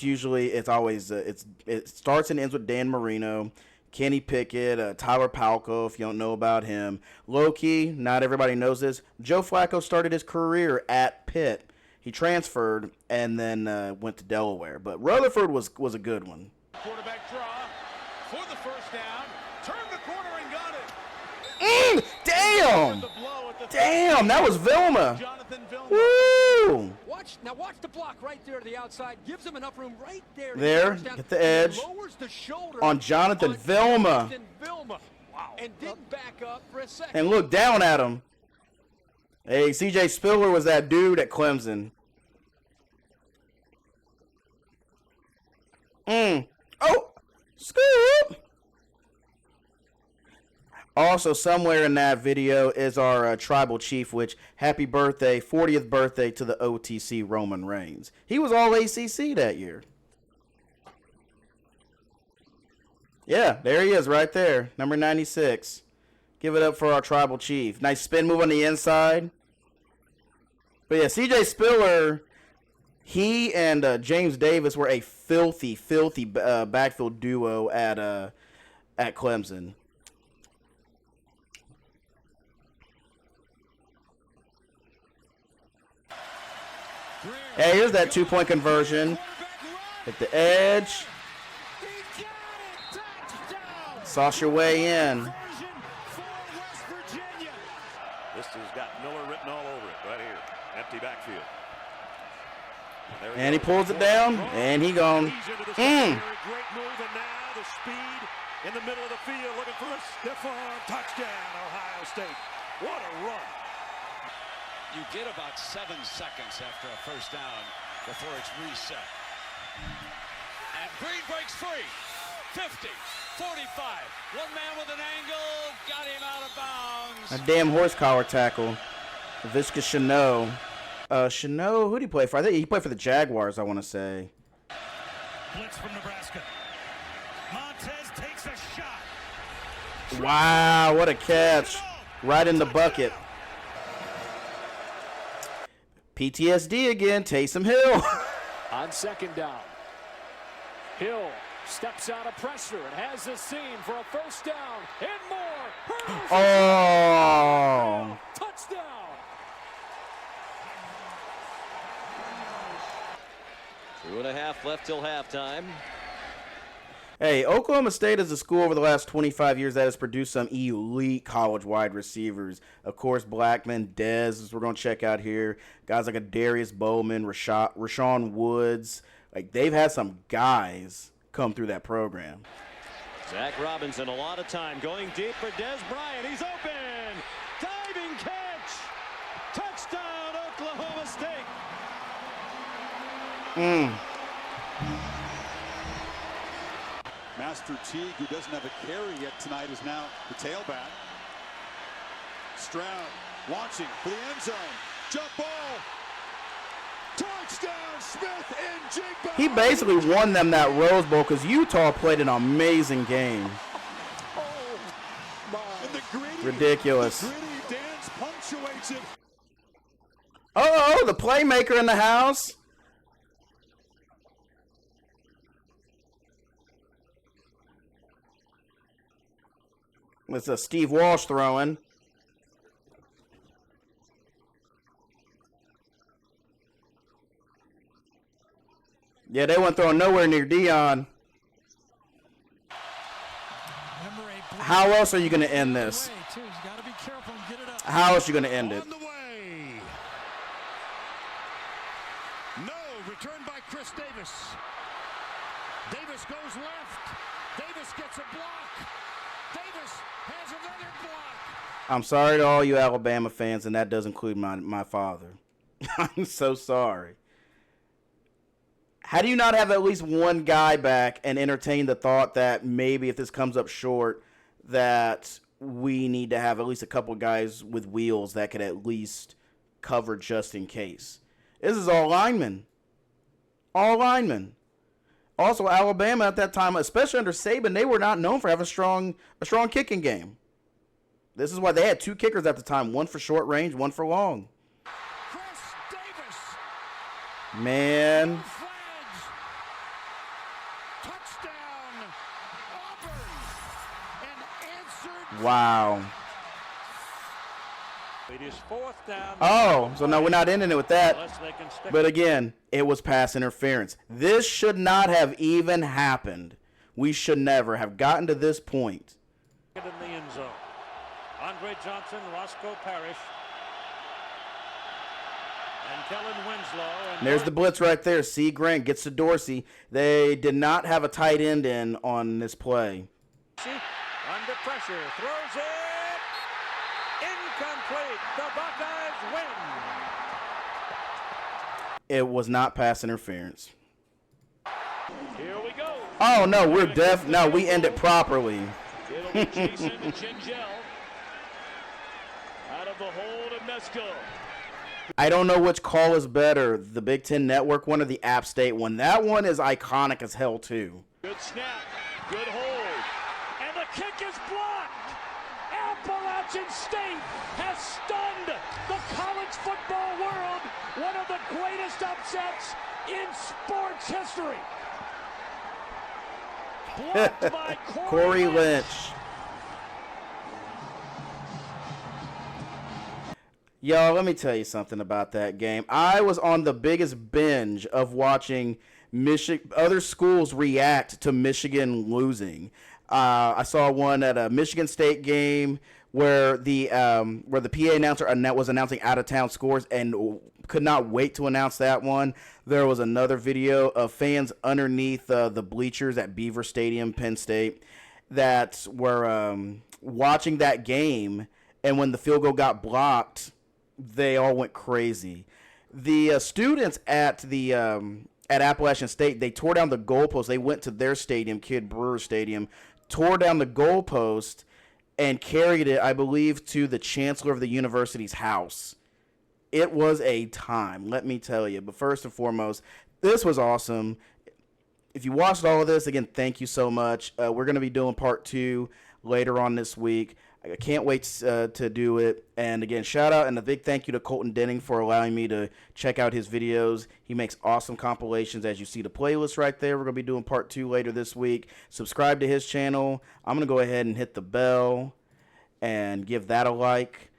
starts and ends with Dan Marino, Kenny Pickett, Tyler Palco, if you don't know about him. Low-key, not everybody knows this, Joe Flacco started his career at Pitt. He transferred and then went to Delaware. But Rutherford was a good one. Quarterback draw for the first down. Turned the corner and got it. Damn! Damn, that was Vilma. Jonathan Vilma. Woo! Watch the block right there to the outside. Gives him enough room right there. There, get the edge Lowers the shoulder on Jonathan Vilma. Wow. And didn't back up for a second. And look down at him. Hey, C.J. Spiller was that dude at Clemson. Oh, scoop. Also, somewhere in that video is our tribal chief, which happy birthday, 40th birthday to the OTC Roman Reigns. He was all ACC that year. Yeah, there he is right there, number 96. Give it up for our tribal chief. Nice spin move on the inside. But yeah, C.J. Spiller, he and James Davis were a filthy backfield duo at Clemson. Hey, here's that 2-point conversion. Hit the edge. Sauce your way in. This has got Miller written all over it right here. Empty backfield. And he pulls it down, and he gone. Great move, and now the speed in the middle of the field, looking for a stiff arm touchdown, Ohio State. What a run. You get about 7 seconds after a first down before it's reset. And Green breaks free. 50, 45. One man with an angle, got him out of bounds. A damn horse collar tackle. Visca Chanot. Chanot, who did he play for? I think he played for the Jaguars, I want to say. Blitz from Nebraska. Montez takes a shot. Wow, what a catch. Right in the bucket. PTSD again, Taysom Hill. On second down, Hill steps out of pressure and has the seam for a first down and more. Oh. Touchdown. 2.5 left till halftime. Hey, Oklahoma State is a school over the last 25 years that has produced some elite college wide receivers. Of course, Blackman, Dez, as we're going to check out here. Guys like a Darius Bowman, Rashawn Woods. Like, they've had some guys come through that program. Zach Robinson, a lot of time going deep for Dez Bryant. He's open. Diving catch. Touchdown, Oklahoma State. Master Teague, who doesn't have a carry yet tonight, is now the tailback. Stroud launching for the end zone. Jump ball. Touchdown, Smith and Jigba. He basically won them that Rose Bowl because Utah played an amazing game. Ridiculous. The gritty dance punctuates it. Oh, the playmaker in the house. It's a Steve Walsh throwing. Yeah, they weren't throwing nowhere near Dion. How else are you going to end this? How else are you going to end it? No, return by Chris Davis. Davis goes left. Davis gets a block. Davis has another block. I'm sorry to all you Alabama fans, and that does include my father. I'm so sorry. How do you not have at least one guy back and entertain the thought that maybe if this comes up short, that we need to have at least a couple guys with wheels that could at least cover just in case? This is all linemen. All linemen. Also, Alabama at that time, especially under Saban, they were not known for having a strong kicking game. This is why they had two kickers at the time, one for short range, one for long. Chris Davis. Man. Flags. Touchdown. Auburn. And answered. Wow. It is 4th down. Oh, so no, we're not ending it with that. Unless they can stick But again, it was pass interference. This should not have even happened. We should never have gotten to this point. it in the end zone. Andre Johnson, Roscoe Parrish, and Kellen Winslow. And there's the blitz right there. C. Grant gets to Dorsey. They did not have a tight end in on this play. Under pressure, throws it. Incomplete. The Buckeyes win. It was not pass interference. Here we go. Oh, no, we're deaf. No, we end it properly. It'll be Jason Gingell out of the hold of Mesco. I don't know which call is better, the Big Ten Network one or the App State one. That one is iconic as hell, too. Good snap, good hold, and the kick is blocked. Appalachian State has stunned the college football world. One of the greatest upsets in sports history. Blocked by Corey Lynch. Yo, let me tell you something about that game. I was on the biggest binge of watching other schools react to Michigan losing. I saw one at a Michigan State game where the PA announcer was announcing out-of-town scores and could not wait to announce that one. There was another video of fans underneath the bleachers at Beaver Stadium, Penn State, that were watching that game, and when the field goal got blocked, they all went crazy. The students at Appalachian State, they tore down the goalpost. They went to their stadium, Kidd Brewer Stadium, tore down the goalpost, and carried it, I believe, to the chancellor of the university's house. It was a time, let me tell you. But first and foremost, this was awesome. If you watched all of this, again, thank you so much. We're going to be doing part 2 later on this week. I can't wait to do it. And again, shout out and a big thank you to Colton Denning for allowing me to check out his videos. He makes awesome compilations. As you see the playlist right there, we're going to be doing part 2 later this week. Subscribe to his channel. I'm going to go ahead and hit the bell and give that a like.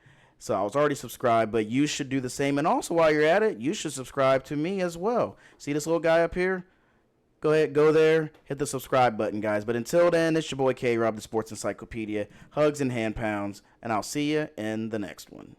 So I was already subscribed, but you should do the same. And also, while you're at it, you should subscribe to me as well. See this little guy up here? Go ahead, go there, hit the subscribe button, guys. But until then, it's your boy K-Rob, the Sports Encyclopedia. Hugs and hand pounds, and I'll see you in the next one.